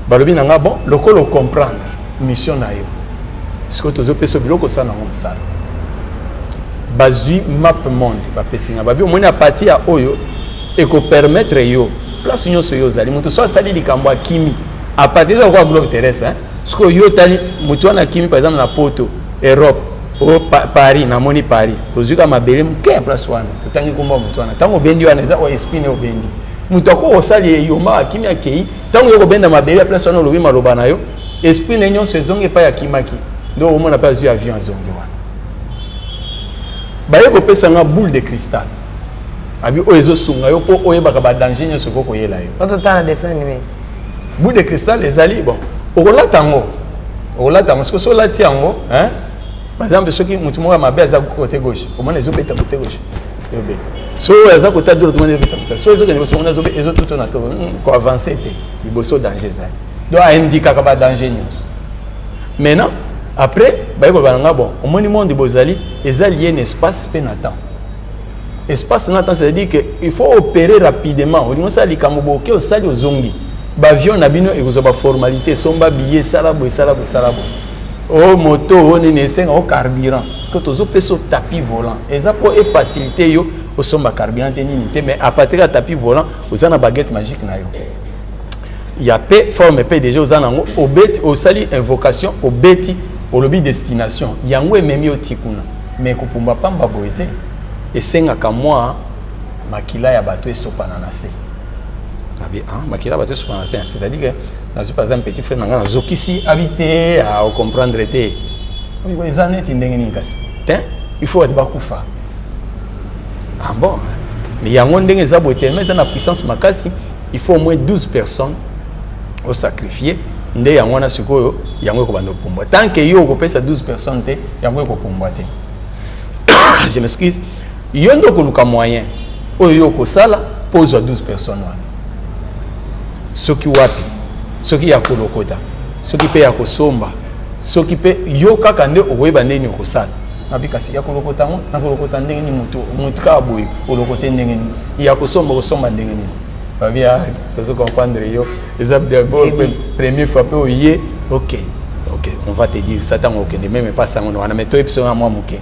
balobi na nga bon lokolo comprendre mission na yo siko tozo peso biloko sana ngo msala bazui map monde ba pesinga babi omoni a partir ya oyo e ko permettre yo place nyonso yo zali mutu so sali likambo akimi a partir de quoi globe terrestre hein siko yo tali mutu na kimi par exemple na poto Europe au Paris na moni Paris ozuka mabele mke place wana utangi kumba mutu wana tango bendi wana za o espine o bendi mutu ko osali yoma akimi akei tango yoko benda mabele place wana lobi maloba na yo espine nyon sezonge pa ya kimaki ndo o mona pas eu avion azonge wana ba yoko pesa nga boule de cristal abi o ezo sunga yo po oyebaka ba danger nyo soko ko yela yo auto tana dessin animé boule de cristal ezali bon okolata ngo parce que sur la tiango hein par exemple ceux qui mutu moko mabe aza côté gauche au moins les autres beta côté gauche yo beta so aza côté droite tout le monde beta so ezo que so on azo ezo tout na to ko avancer te liboso danger za do a indiquer ka ba danger nyos maintenant après ba ko ba nga bon au moins monde bozali ezali un espace pe na temps espace na temps c'est à dire que il faut opérer rapidement on ça likambo boke o sali ozongi bavion na bino ekozaba formalité somba billet salabo o moto o nene senga o carburant parce que tozo peso tapis volant eza pour faciliter yo o somba carburant nini te mais à partir de tapis volant ozana baguette magique na yo ya pe forme pe déjà ozana ngo obeti o sali invocation obeti o lobi destination yango ememi o tikuna mais kupumba pamba boete esenga ka moi makila ya bato esopana na se makila bato esopana se c'est-à-dire que na par exemple petit frère nanga zokisi habiter à comprendre te les années ndenge ni kasi il faut être bakufa bon mais yango ndenge za boye tellement za na puissance makasi, il faut au moins 12 personnes au sacrifier nde yango na sikoyo yango ko bando pumbwa. Tant que yo ko pesa 12 personnes te yango ko pumbwa te. Je m'excuse. Yondo ko luka moyen oyo ko sala pose à 12 personnes wana. Soki wapi, soki ya kolokota, soki pe ya kosomba, soki pe yo kaka nde oyeba ndeni okosala. Nabi kasi ya kolokota ngo na kolokota ndenge ni mutu ka boyo olokote ndenge ni ya kosomba ndenge ni. Babia tozo comprendre yo les d'abord première fois pe oye OK on va te dire Satan OK de même pas ça on a meto episode à moi muke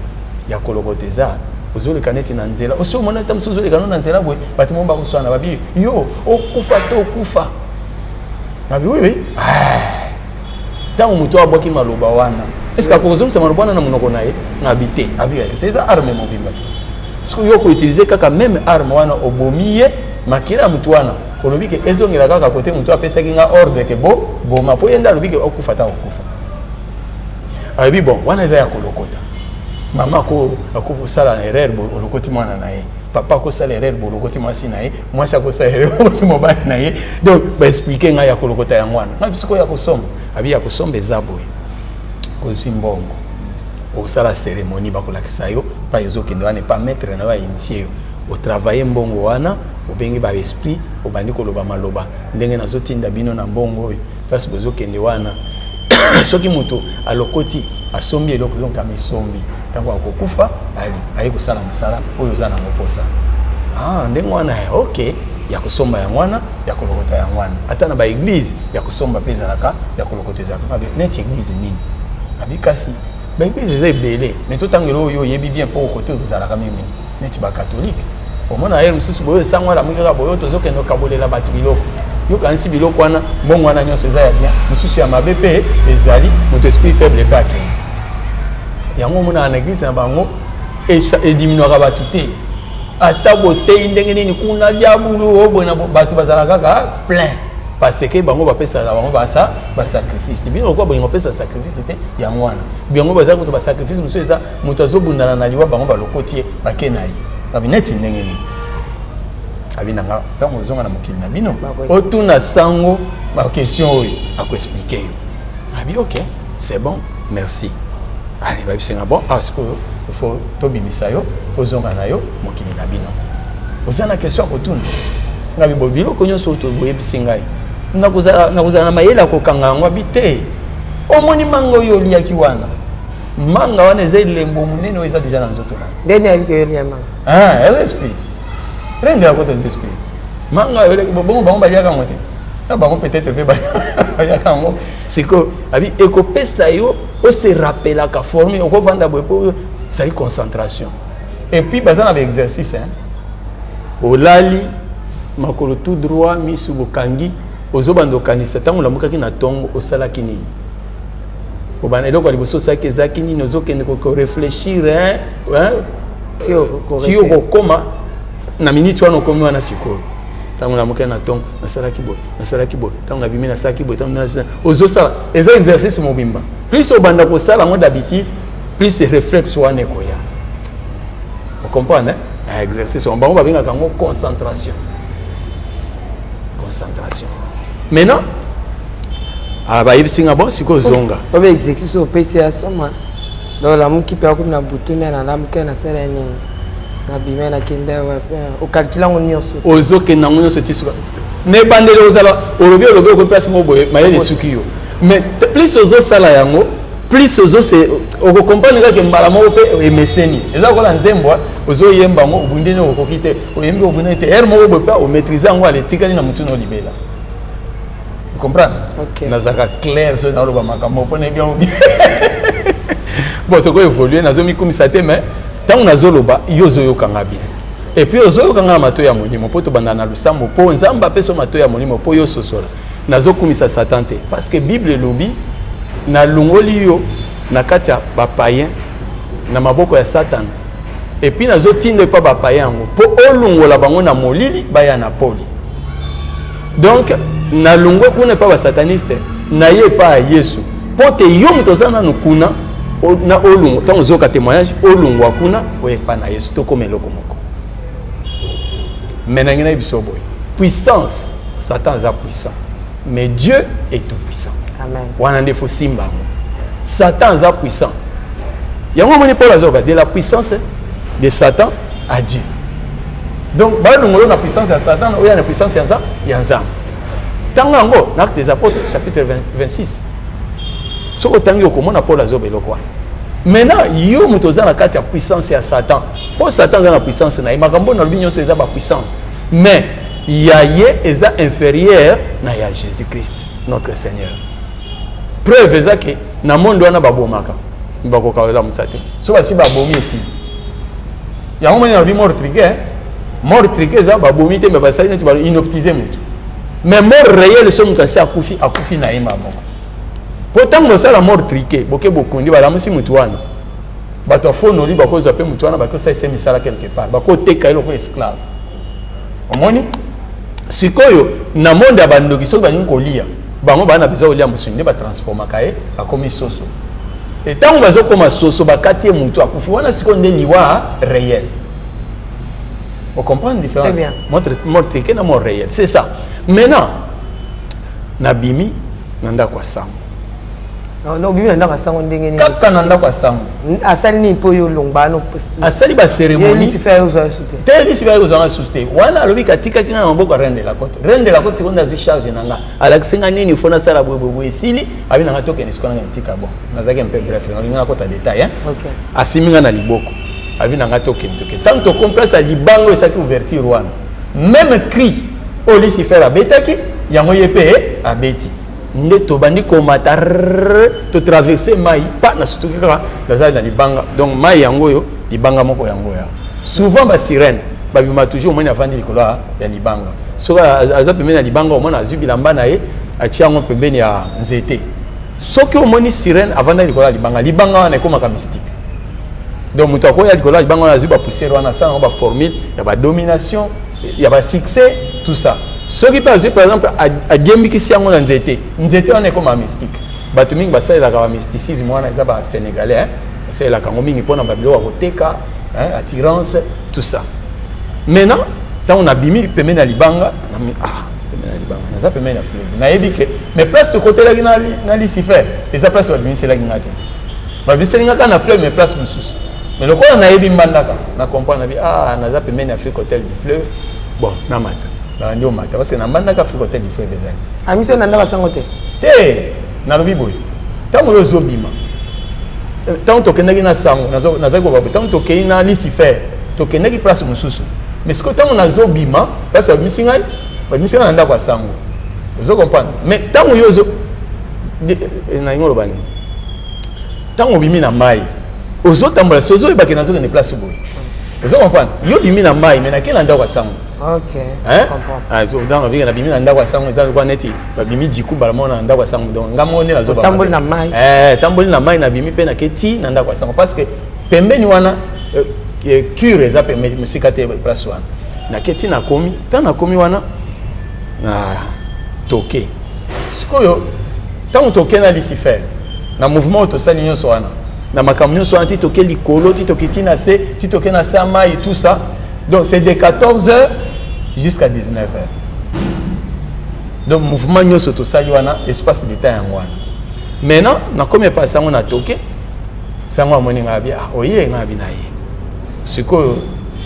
ya kolokota za ozole kaneti na nzela oso mona tam sozole kanona na nzela boye batimo ba koswana babi yo okufa to okufa babi oui tango muto aboki maloba wana est-ce que akozo msa maloba na monoko nae ngabite abi c'est ça arme mon bimbati parce que yo ko utiliser kaka même arme wana obomiye makira mutu wana olobi ke ezongela kaka kote mutu apesa kinga ordre ke bo mapo yenda olobi ke okufa ta okufa abi bon wana za ya kolokota mama ko akufu sala erreur bo olokoti mwana nae papa ko sala erreur bo olokoti mwasi nae mwasi ko sala erreur bo mobali nae donc ba expliquer nga ya kolokota ya mwana na bisiko ya kosomba abi ya kosomba ezaboye ozimbongo osala cérémonie bakolakisa yo pa ezokende wana pas maître na ba initié au travailler mbongo wana obengi ba esprit obandi koloba maloba ndenge nazotinda bino na mbongo oyo place bozokende wana soki mutu alokoti asombi eloko donc amisombi tango akokufa ali ayi kosala musala oyo zana moposa ndenge wana OK ya kosomba ya mwana ya kolokota ya mwana ata na ba église ya kosomba peza laka ya kolokoteza ka net église nini abikasi ba église za ebele mais to tangelo oyo yebi bien pour côté vous ala kameme net ba catholique au moins ayer mususu boyo sangwa la mwika boyo tozokendo kabolela batu biloko yo kansi biloko wana mbongo wana nyonso eza ya bien mususu ya mabepe ezali moto esprit faible pas que yango mona na église na bango et diminuera batu te ata bote ndenge nini kuna diabulu obona batu bazala kaka plein parce que bango bapesa la bango basa ba sacrifice bino ko bongo pesa sacrifice te ya mwana bango bazala ko ba sacrifice mususu eza moto azobundana na liwa bango balokotie bakenai kabineti ndenge nini abinanga tango ozonga na mokili na bino otuna sango ba question oyo ako expliquer yo abi OK c'est bon merci allez ba bisenga bon asko il faut tobimisa yo ozonga na yo mokili na bino ozana question otuna ngabi bobilo konyo so to boye bisenga nakuzana na mayela ko kanga ngwa bite omoni mango yo liaki wana manga wana eza lembo munene eza déjà na nzoto na ndeni abike yo liama elle explique rende ya côté d'esprit manga yo bongo bango baliaka ngote na bango peut-être pe baliaka ngo siko abi ekopesa yo o se rappela ka former o ko vanda boye po ça concentration et puis bazana avec exercice olali makolo tout droit misu bokangi ozobando kanisa tango lamukaki na tongo osalaki nini obana eloko liboso saki ezaki nini ozokende ko réfléchir tio kokoma na minute wana okomi wana sikoyo tango lamukaki na tongo nasalaki boy tango nabimi nasalaki boy tango ozosala eza exercice mobimba plus obanda kosala ngo d'habitude plus réflexe wana ekoya vous comprenez exercice on bango babengaka ngo concentration maintenant abayibisinga bon siko zonga obe exercice au PC asoma donc la muki pe akuna butuna na la muki na sala nini na bima na kenda wa o calcula ngonyoso ozoke na ngonyoso tisuka ne bandele ozala olobi ko place mo boye mayele suki yo mais plus ozo sala yango plus ozo se o comprendre que mbala mo pe emeseni eza ko la nzembo ozo yemba ngo obundene okokite oyembi obundene te er mo boye pa o maîtriser ngo ale tikali na mutu no libela comprendre OK nazaka clair so na loba makambo pona bien bon to ko évoluer nazo mi komisa te mais tant nazo loba yozo yokanga bien et puis ozo yokanga mato ya monimo poto banda na lusambo po nzamba peso mato ya monimo po yo sosola nazo komisa satan te parce que bible lobi na lungoli yo na kati ya ba païen na maboko ya satan et puis nazo tinde pa ba païen ngo po olungola bango na molili baya na poli donc na lungo kuna pa ba sataniste na ye pa Yesu pote yo mutozana nukuna na olungo tango zoka témoignage olungo kuna oye pa na Yesu to komeloko moko Maintenant, puissance, Satan est puissant. Mais Dieu est tout puissant. Amen. Satan est puissant. Il y a un moment de la puissance de Satan à Dieu. Donc, il y a la puissance de Satan, il y a la puissance de Yanzam. Tant que l'acte des apôtres, chapitre 26. Ce que tu as Paul Azob et le quoi. Maintenant, il y a une puissance de Satan. Pour Satan, il y a la puissance. Il y a une puissance. Mais il y a inférieur à Jésus-Christ, notre Seigneur. Preuve est que dans le monde, il y a un babomaka. Il y a un babomaka. So si babomi ici. Il y a un moment où mort triqué. Mort triqué, ça babomi te mais ça tu vas inoptiser mutu. Mais mort réel c'est un cas akufi na ima moko. Pourtant ça la mort triqué, boké bokundi ba la musi mutu wana. Ba to fono li ba ko zape mutu wana ba ko ça c'est misala quelque part. Ba ko teka ilo ko esclave. Omoni sikoyo na monde ya bandoki so ba nkolia. Bango bana besoin olia musinde ba transforma kae akomi soso. Et tant que vous avez soso bakati mutu akufi wana siko nde liwa réel. Vous comprenez la différence? Très bien. Mort triqué na mort réel. C'est ça. Maintenant nabimi nanda kwa sango. Non, bimi nanda kwa sango ndenge ni. Kaka nanda kwa sango. Asali ni po yo longba no. Asali ba cérémonie. Ni sifa yo za souté. Teli sifa yo za souté. Wana lobi katika kina na mboko rende la côte. Rende la côte seconde azu charge nanga. Alaksenga nini fona sala bobo esili abi nanga token iskona ntika bon. Nazaki un peu bref, on kota détail hein. OK. Asiminga na liboko. Abi nanga token. Tant to complace à libango et ça qui ouverture wana. Même cri au Lucifer abetaki yango yepe abeti. Nde to bandi komata to traverser mai pa na sutuki kaka bazali na libanga. Donc mai yango yo libanga moko yango ya. Souvent ba sirène ba bima toujours moni avandi likolo ya libanga. So aza pembeni na libanga omona azubi lamba na ye atia ngo pembeni ya nzete. Soki omoni sirène avanda likolo ya libanga, libanga wana ekomaka mystique. Donc mutu akoya likolo ya libanga wana azuba poussière wana ça ba formule ya ba domination, ya ba succès, tout ça. Ce qui passe par exemple à Djembikisi yango na nzete. Nzete wana ekoma mystique. Bato mingi basalela ka mysticisme wana eza ba sénégalais hein. Basalela ka mingi pona ba bilo akoteka, hein, attirance, tout ça. Maintenant, tant on a bimi pembeni na libanga, pembeni na libanga. Naza pembeni na fleuve. Na yebike, mais place ce côté là na Lucifer, eza place ba bimi c'est là ngate. Ba bimi c'est ngaka na fleuve mais place mususu. Mais le quoi na yebi mbandaka, na comprendre na naza pembeni na Afrique Hotel du fleuve. Bon, na mata. Ndio mata parce que na mbandaka Afrique Hotel du fleuve ezali. Amiso na ndaka sango te. Te, na lobi boy. Tango yo zobima. Tango tokendaki na sango, naza ko babu. Tango tokei na Lucifer, tokendaki place mususu. Mais ce que tango na zobima, parce que misinga na ndako sango. Vous comprenez? Mais tango yo zo na ngolo bani. Tango bimi na mai. Ozo tambola sozo ebaki nazo ne place boy. Vous comprenez? Yo bimi na mai, mais na kena ndako sango. OK. Hein? Ah, tu dans la bimi na ndako sango eza kwa neti. Ba bimi diku ba mona ndako sango donc ngamo ne nazo ba. Tamboli na mai. Tamboli na mai na bimi pe na keti na ndako sango parce que pembeni wana cure eza pembeni musikate place wana. Na keti na komi, tant na komi wana na toke. Sikoyo tant toke na Lucifer. Na mouvement to salinyo so wana. Na makamnyo so anti toke likolo, ti toke ti na se, ti toke na sama et tout ça. Donc c'est de 14h jusqu'à 19h. Donc mouvement nyoso to sali wana espace de temps yango wana. Maintenant, na comme pas ça on a toqué. Ça moi moni ngabi oye ngabi na ye. Siko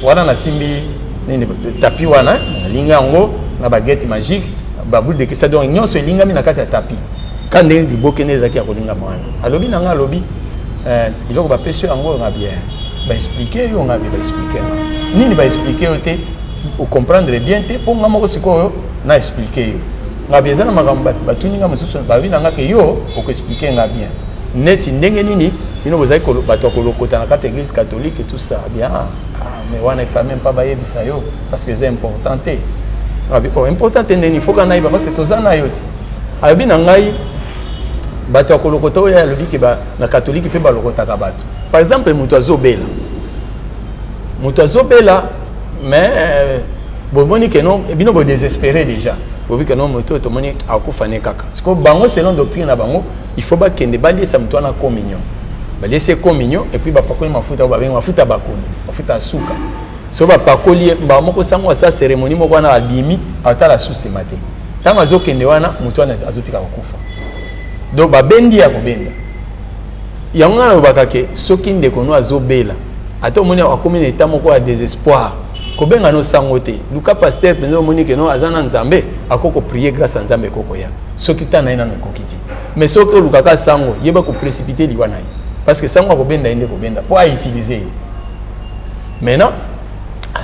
wana na simbi nini tapis wana na linga ngo na baguette magique, ba boule de cristal donc nyoso linga mi na kati ya tapis. Quand ndenge libokene zaki ya kolinga mwana. Alobi na nga alobi biloko ba pesi yango ngabi bien. Ba expliquer yo ngabi ba expliquer. Nini ba expliquer yo te ou comprendre bien te pour nga moko siko na expliquer yo. Nga bien na magamba batuninga mususu ba vi nanga ke yo o ko expliquer nga bien. Neti ndenge nini bino bozai ko bato ko lokota na kata église catholique et tout ça bien. Mais wana il faut même pas baye bisa yo parce que c'est important te. Important te ndeni faut kana iba parce que tozana yo ti. Abi na ngai bato ko lokota ya lobi ke ba na catholique pe ba lokota ka bato. Par exemple mutu azobela. Mutu azobela mais boboni que non bino bo désespéré déjà. Bobi que non moto to moni akufane kaka. Parce que bango selon doctrine na bango, il faut ba kende ba lier sa mutu na communion. Ba laisser communion et puis ba pakoni mafuta ba benga mafuta bakoni, mafuta suka. so ba pakoli ba moko sango sa cérémonie moko na abimi atala susi maté tanga azokende wana mutu wana azotika kokufa donc ba bendi ya kobenda yango na bakake soki ndeko no azobela ata omoni akomi na état moko ya désespoir kobenga no sango te luka pasteur penza omoni ke no azana nzambe akoko prier grâce à nzambe koko ya soki tana ina no kokiti mais soki lukaka sango yeba ko précipiter liwana parce que sango akobenda inde kobenda pour à utiliser maintenant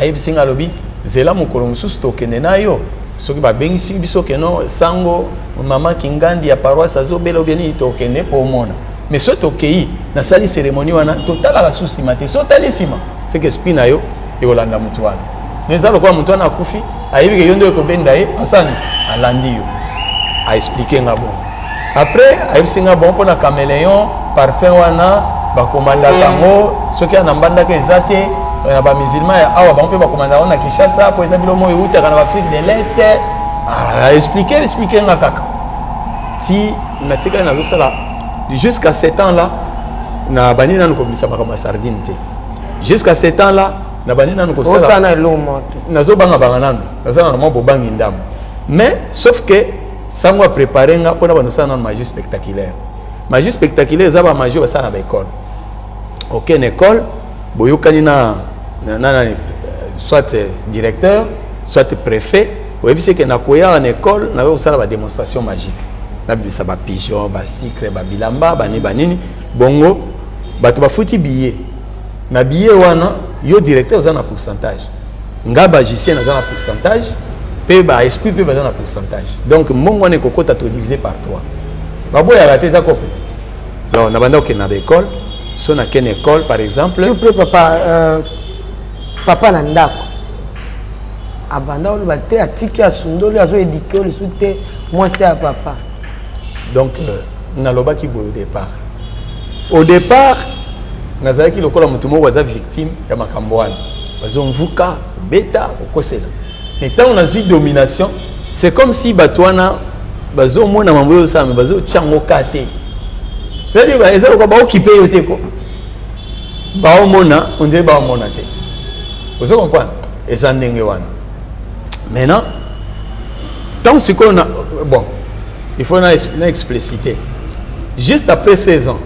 ayeb singa lobi zela mokolo mususu tokende na yo soki babengisi biso ke no sango mama kingandi ya paroisse azobela obieni tokende po mona mais so tokei na sali cérémonie wana totala la souci mate so talisima c'est que spina yo ekolanda mutu wana neza lokwa mutu wana akufi ayebi ke yo ndo ekobenda ye asani alandi yo a expliquer nga bon après ayeb singa bon pona caméléon parfum wana bakomandaka ngo soki ana mbandaka eza te na ba musulman ya awa ba mpe ba komanda na Kinshasa po eza bilomo eutaka na Afrique de l'Est expliquer nga kaka ti natika na zosala jusqu'à 7 ans là na bani nanu komisa ba sardine te jusqu'à 7 ans là na bani nanu ko sala na lomoto nazo banga banga nanu nazana na mabo bangi ndam mais sauf que sango a préparer nga pona ba nosana na magie spectaculaire za ba magie basana ba école aucune école boyokani na soit directeur soit préfet ou bien que na koya en école na yo sala ba démonstration magique na bisa ba pigeon ba sucre ba bilamba ba nini bongo bato ba futi billet na billet wana yo directeur za na pourcentage nga magicien za na pourcentage pe ba esprit pe ba za na pourcentage donc mongo ne kokota to diviser par 3 ba boya la teza ko petit donc na banda ok na école so na ken école par exemple s'il vous plaît papa na ndako abanda oloba te atiki asundoli azo éduquer le soute moi c'est à papa donc naloba ki boyo au départ nazalaki lokola mutu moko aza victime ya makambo wana bazomvuka beta okosela mais tant on a eu domination c'est comme si batwana bazomona mambo yo sama bazotyango kate c'est-à-dire ba ezalo ko ba occuper yo te ko ba omona on dirait ba omona te vous comprenez et ça ndenge wana maintenant tant ce qu'on a bon il faut na expliciter juste après 16 ans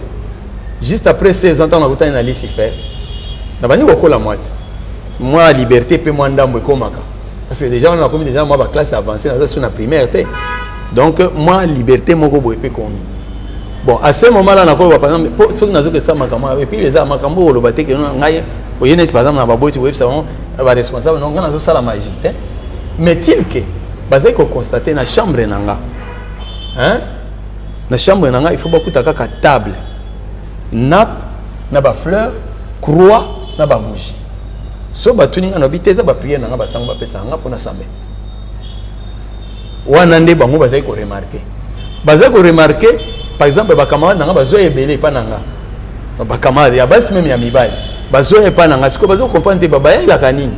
tant on a goûté na Lucifer na bani kokola moite moi liberté pe moi ndambo ekomaka parce que déjà on a commis déjà moi ba classe avancée na sur na primaire te donc moi liberté moko boye pe komi bon à ce moment là na ko par exemple pour ceux qui nazo que ça makama et puis les makambo lo baté que ngai oyene par exemple na baboti web savon ba responsable non nazo sala magie te mais til que bazai ko constater na chambre nanga hein na chambre nanga il faut beaucoup taka table nappe na ba fleur croix na ba bougie so batuninga na biteza ba prière nanga ba sango ba pesa nga pona sambe wana nde bango bazai ko remarquer par exemple ba camarade nanga bazo ebele pa nanga ba camarade ya basi même ya mibali bazo e pa nanga siko bazo comprendre te baba ya kanini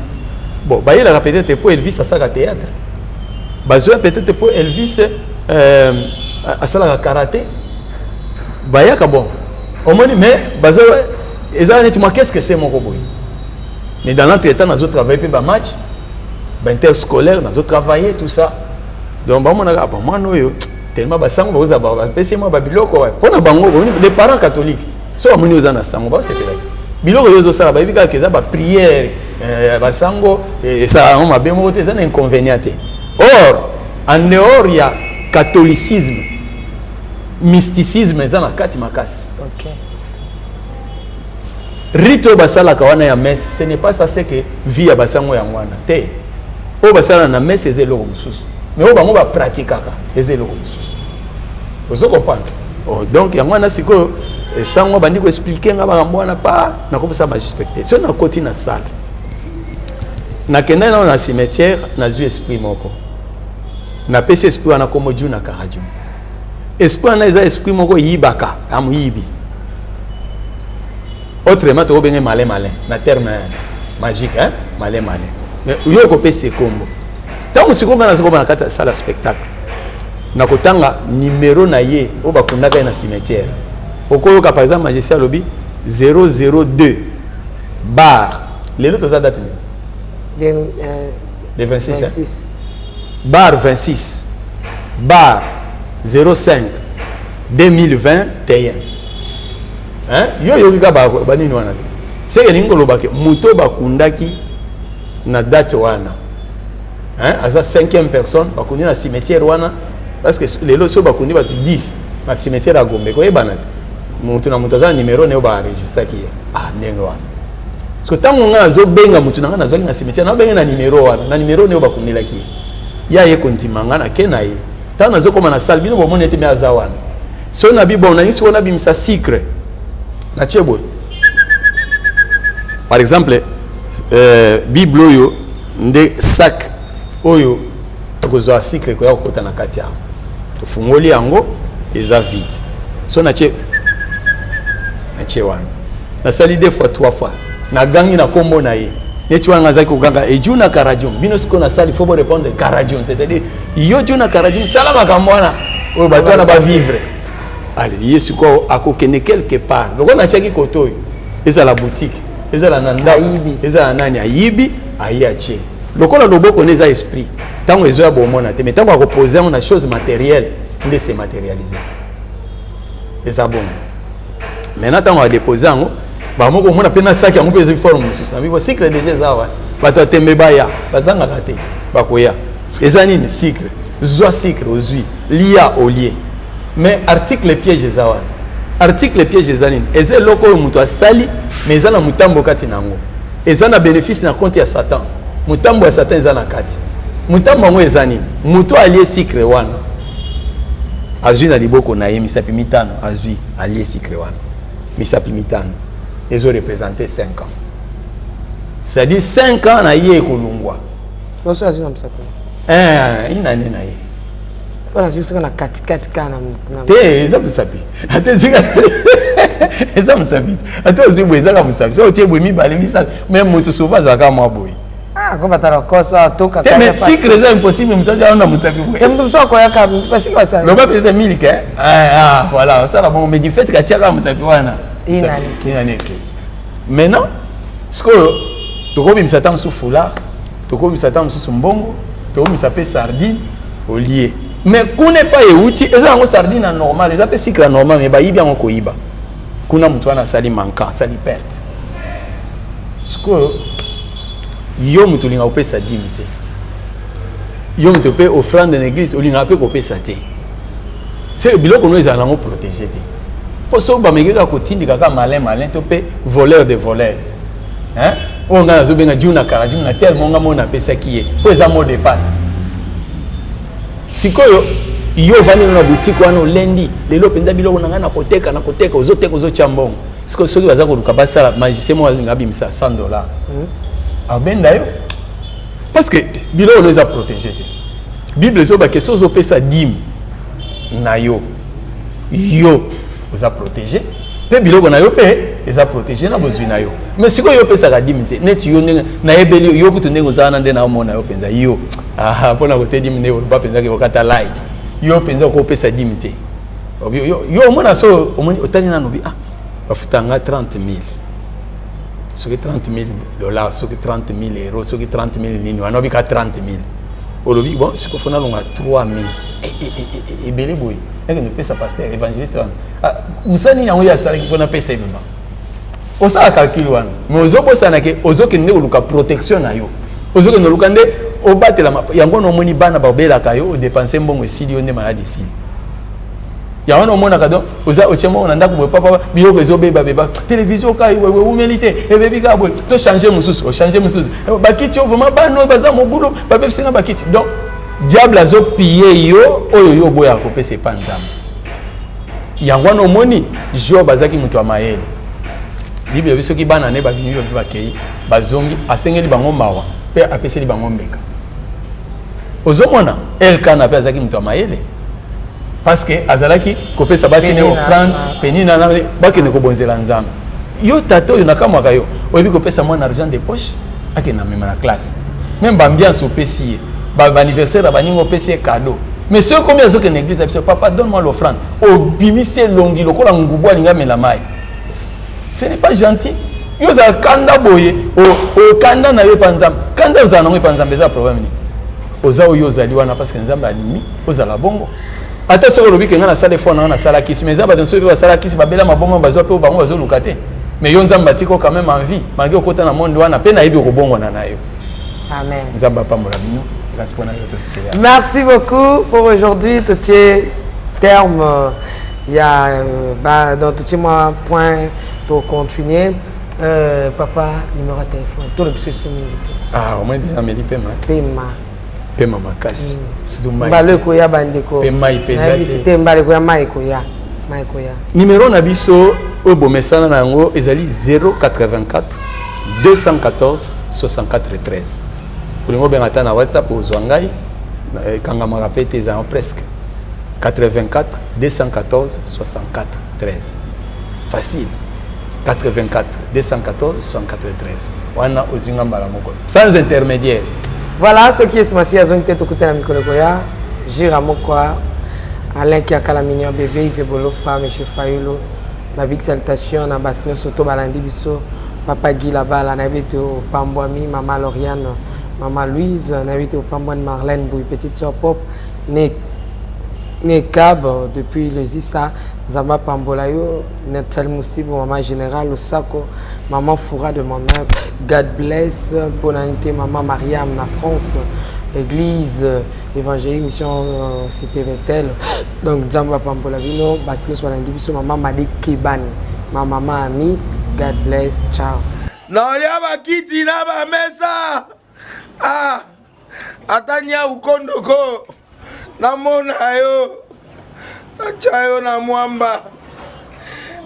bon ba yela peut-être pour Elvis à ça théâtre bazo peut-être pour Elvis à ça karaté ba ya ka bon au moins mais bazo ezala tu moi qu'est-ce que c'est mon robot mais dans l'entretemps nazo travailler pe ba match ba interscolaire nazo travailler tout ça donc ba mona ba moi noyo tellement basango baza ba pesi moi ba biloko pona bango les parents catholiques so amoni ozana sango ba c'est peut-être biloko yozo sala ba bika keza ba prière basango et ça on m'a bien monté ça inconvénient or en dehors il y a catholicisme mysticisme za na kati makasi OK rito basala kawana ya messe ce n'est pas ça c'est que vie ya basango ya ngwana te o basala na messe ezelo mususu mais o bango ba pratikaka ezelo mususu vous comprenez donc ya ngwana siko sango bandi ko expliquer nga ba mbwana pa na ko sa ba respecter so na koti na salle na kenda na cimetière na zu esprit moko na pesi esprit na komo ju na karaju esprit na eza esprit moko yibaka amuyibi autrement to benga malin na terme magique hein malin mais yo ko pesi kombo tant si komba na siko na kata sala spectacle na kotanga numéro na ye o bakundaka na cimetière okoyoka par exemple magicien lobby 002 bar lelo to za date De 26. Bar 26. Bar 05 2021. Hein? Yo kika ba nini wana. C'est que lingo lobake muto bakundaki na date wana. Hein? Asa 5e personne bakundi na cimetière wana parce que les lots so bakundi ba 10 na cimetière à Gombe ko ebanati. Mutu na mutu za numéro ne ba registre ki. Ah ndenge wana. Parce que tango nga zo benga mutu na zwaki na cimetière na benga na numéro wana. Na numéro ne ba kundi la ki. Ya ye kontimanga na kenaye. Tango nazo koma na salle bino bo monete me azawana. So na bi bon na nisi wana bimisa secret. Na chebo. Par exemple, Bible oyo nde sac oyo tokozo secret ko ya kokota na kati yango. Tofungoli yango eza vide. So na che wana. Na sali deux fois trois fois. Na gangi na kombo na ye. Neti wana zaki kuganga ejuna karajum. Bino siko na sali faut répondre karajum, c'est-à-dire yo juna karajum salama kamwana oyo bato na ba vivre. Allez, yesu ko akokene quelque part. Loko na cheki kotoyo. Eza la boutique. Eza la nanda. Eza la nani ayibi ayache. Loko na loboko neza esprit. Tango ezo ya bomona te, mais tango akoposer on a chose matérielle, nde se matérialiser. Eza bon. Maintenant tango a déposer ngo, ba moko mona pena sac ya mpezo forme mususu. Bibo secret déjà za wa. Bato tembe baya, bazanga kate. Bakoya. Eza nini secret? Zwa secret ozui. Lia olie. Mais article piège ezawa. Article piège ezanine. Eze loko oyo mutu asali, mais eza na mutambo kati nango. Eza na bénéfice na compte ya Satan. Mutambo ya Satan eza na kati. Mutambo ngo ezanine. Mutu alie secret wana. Azui na liboko na ye misapi mitano, azui alie secret wana. Misapi mitano. Ezo représenter 5 ans. C'est-à-dire 5 ans na ye kolungwa. Oso azui na misapi. Ina nena ye. Voilà, je suis dans la 4 kana. Te, ça me sapi. Ate zika. Ça me sapi. Ate ozi boy ça me sapi. So otie boy mi bale mi sa même moto souvent ça ka moi boy. Ah, ko batara kosa toka ka. Mais secret c'est impossible me taja on a musapi boy. Est-ce que tu ko ya ka parce que ça. Le pas peut-être 1000 que. Ah, voilà, ça là bon mais du fait que tia ka musapi wana. Ina neki. Maintenant, ce que toko bi msatan sous foulard, toko bi msatan sous mbongo, toko bi sape sardine au lié. Mais qu'on n'est pas outil, et ça on sardine normal, les appels cycle normal, mais bah il bien encore iba. Qu'on a mutuana sali manquant, sali perte. Ce que yo mutulinga opé sa dignité. Yo mutopé offrande de l'église, au linga opé opé sa té. C'est le bilo qu'on nous a l'ango protégé. Pour ça bah mégé ka kotindi kaka malin topé voleur de voleur. Hein? On a zobenga djuna kara djuna tellement on a mon appé ça qui est. Pour les amours de passe. Sikoyo yo vani na boutique wana lendi lelo penda biloko nanga na koteka ozoteka ozochambongo siko soki baza ko luka basala magicien mo ngabi misa $100 abenda yo parce que biloko les a protégé te bible zo ba ke sozo pesa dim na yo oza protégé pe biloko na yo pe eza protégé na bozwi na yo mais siko yo pesa ka dim te net yo na ebeli yo kutu ndengo za na ndena omona yo penza yo pona kote dim ne ba penza ke okata like yo penza ko pesa dim te yo mona so omoni otani na nobi bafutanga 30,000 soki 30,000 dollars soki 30,000 euros soki 30,000 nini wana obika 30,000 olobi bon siko fona longa 3,000 ebele boy eke ne pesa pasteur évangéliste wana musani yango ya salaki pona pesa ebima osala calcul wana mais ozobosana ke ozokende oluka protection na yo ozokende oluka nde obatela yango nomoni bana babelaka yo odepense mbongo esili yo nde malade esili yango nomona kado oza ochemo na ndako boye papa biloko ezobeba télévision kai wewe humilité ebebi ka boye to changer mususu o changer mususu bakiti vraiment bano baza mobulo babepsinga bakiti donc diable azo piller yo oyo yo boya ko pese panzam yango nomoni jo bazaki mutu amayele bible biso ki bana ne babini yo bakei bazongi asengeli bango mawa pe apeseli bango mbeka ozomona elkana pe azaki mutu amayele parce que azalaki kopesa basi ne offrande penina na bakene ko bonzela nzambe yo tato yo nakamwaka yo oyebi kopesa mwana argent de poche akena mema na classe même ambiance opesi ba anniversaire baningo opesi cadeau mais ce combien zo que l'église a papa donne-moi l'offrande au bimise longi lokola ngubu alinga mela mai ce n'est pas gentil yo za kanda boye o kanda na yo panzam kanda za na yo panzam beza problème ni oza oyo zali wana parce que nzambe alimi oza la bongo ata soko lobi kenga na sala fo na sala kisi mais zaba dans ba sala kisi babela mabongo bazo pe bango bazo lukate mais yo nzambe atiko quand même envie malgré okota na monde wana pe na yebi ko bongo na yo. Amen. Nzambe pambola bino. Merci beaucoup pour aujourd'hui. Tout est terme. Il y a dans tout moi point pour continuer. Papa, numéro de téléphone. Tout le monsieur sont invité. Ah, au moins déjà me dit paiement. Paiement makasi. Surtout mai. Mbale koya bandeko. Paiement ipezate. Te mbale koya mai koya. Mai koya. Numéro na biso o bomesana na ngo ezali 084 214 64 13. Pour les gens na WhatsApp aux Zwangai, quand on me rappelle, ils ont presque 84 214 64 13. Facile. 84 214 64 13. Wana ozinga mbalamoko. Sans intermédiaire. Voilà ce qui est ce mois-ci à zone tête au côté de Mikolo Koya. Jiramokwa, Alain Kiakala Mignon bébé, Yves Bolo femme, M. Fayulo. Ma big salutation na Batino Soto Balandi Bisso, Papa Guy Labala, Nabite au Pambouami, Maman Lauriane. Maman Louise, on invite au Pambouane Marlène Bouy, petite soeur Pop, né Cab depuis le Zissa, Zamba Pambolayo, Netel Moussibou, Maman Générale, Osako, Maman Foura de ma mère, God bless, bonne année, Maman Mariam, la France, Église, Évangélique, Mission Cité Bethel, donc Zamba Pambolabino, Baptiste Walandibiso, Maman Madi Kibani, ma maman Ami, God bless, ciao. Non, il y a Kiti, là, ma mesa. Ah, atanya ukondoko namona yo achayo na mwamba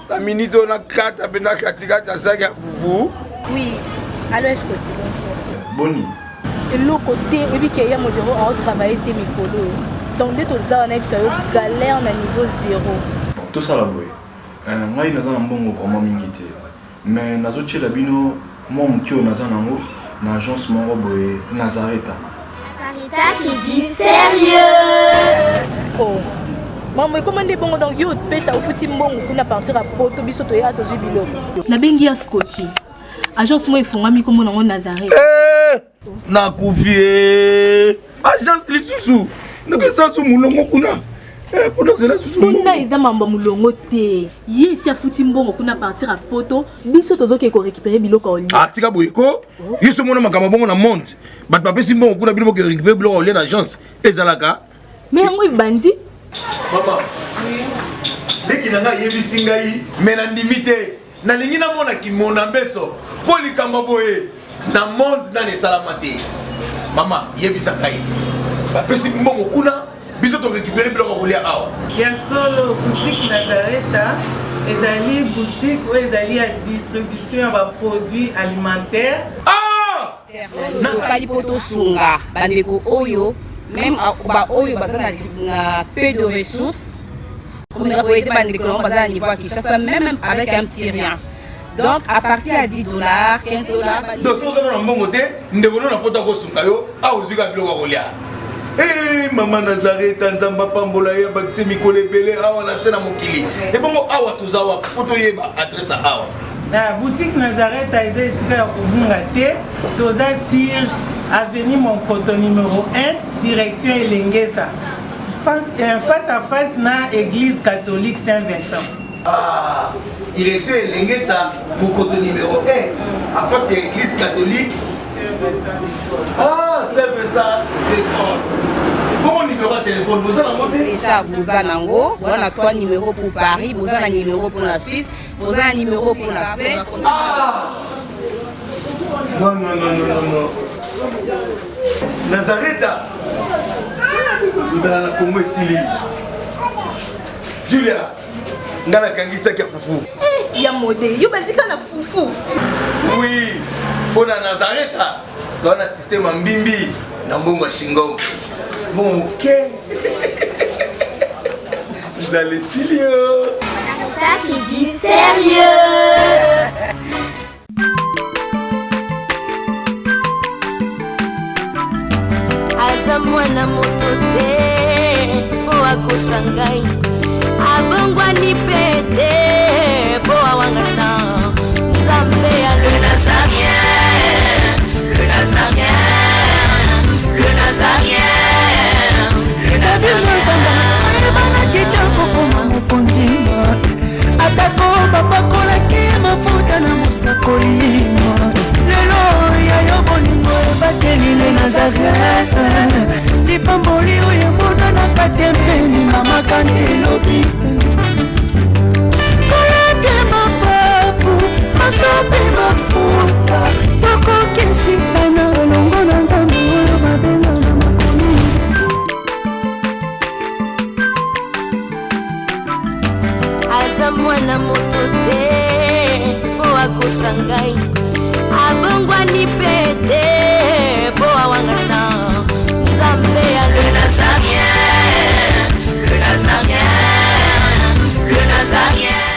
la minito na kata bena katikata saka fufu. Oui, allô est-ce que tu bonjour. Boni. Et l'autre côté, et puis qu'il y a mon bureau à travailler tes micros. Donc dès que ça on a eu galère na niveau 0. Bon, tout ça là boy. Ngai naza na mbongo vraiment mingité. Mais nazo tchela bino mon mutio naza nango. Une agence Moroboé Nazareta. Sarita qui dit sérieux. Oh. Maman, comment on dit bon donc yo pesa au fouti mbongo kuna partir à poto biso to ya to jibilo. Na bengi ya Scotty. Agence moi ifungami comme on Nazareta. Na kufie. Agence lisusu. Naka sa su mulongo kuna. Pour nous là susu. Kuna iza mambo mulongo te. Yesi ya fouti mbongo kuna partir à poto biso to zoke ko récupérer biloko oli. Ah tika boyeko. Yeso mona makama bongo na monte. Bat pape simbongo kuna biloko ko récupérer biloko oli na agence. Ezalaka. Mais ngo bandi. Maman. Leki nanga yebisi ngai mena ndimite. Na lingi na mona ki mona mbeso. Poli kamba boye. Na monde na ne salamate. Mama yebisa ngai. Pape simbongo kuna biso to récupérer biloko ko oli awa. Ya solo boutique Nazareta. Ezali boutique où ezali à distribution de produits alimentaires. Ah! Nakali poto sunga bandeko oyo même ba oyo bazana na peu de ressources. Comme on a été bandeko on bazana niveau à Kinshasa même avec un petit rien. Donc à partir à $10, $15. Donc si on a un bon côté, nous devons na poto ko sunga yo a ozuka biloko ko lia. Eh maman Nazareta nzamba pambola ya bakise mikolo ebele awa na sena mokili. Et bon awa tozawa poto yeba adresse awa. La boutique Nazareta est ici à Kubungate, toza sur avenue Monkoto numéro 1, direction Elengesa. Face à face na église catholique Saint-Vincent. Ah, direction Elengesa, Monkoto numéro 1, à face à l'église catholique Saint-Vincent. Ah, Saint-Vincent d'école. Bon numéro de téléphone, vous avez monté déjà vous avez nango, on a 3 numéros pour Paris, vous avez un numéro pour la Suisse, vous avez un numéro pour la Suède. Ah! Non. Nazareta. Nous allons la Congo Sili. Julia, nous allons kangisa kia fufu. Eh, ya modé, yo bandika na fufu. Oui, pour la Nazareta, tu as un système en bimbi, na mbongo shingo. Bon, ok. Vous allez Silio. Sarita qui dit sérieux. aza mwana moto te po akosa ngai abongwani pe te po awangata nzambe Nazarien, le Nazarien, le Nazarien, le Nazarien. Atako bapakolaki mafuta na mosakolima lelo ya yo bolingo ebateli le Nazareth lipamboli oyo emonanaka tembeni mama kandelobi koleke mapapu masope mafuta tokokesikana elongo na nzambe oyo babenga na makomi aza mwana moto te po akosa ngai abongwani pete po awangata nzambe ya le Nazarien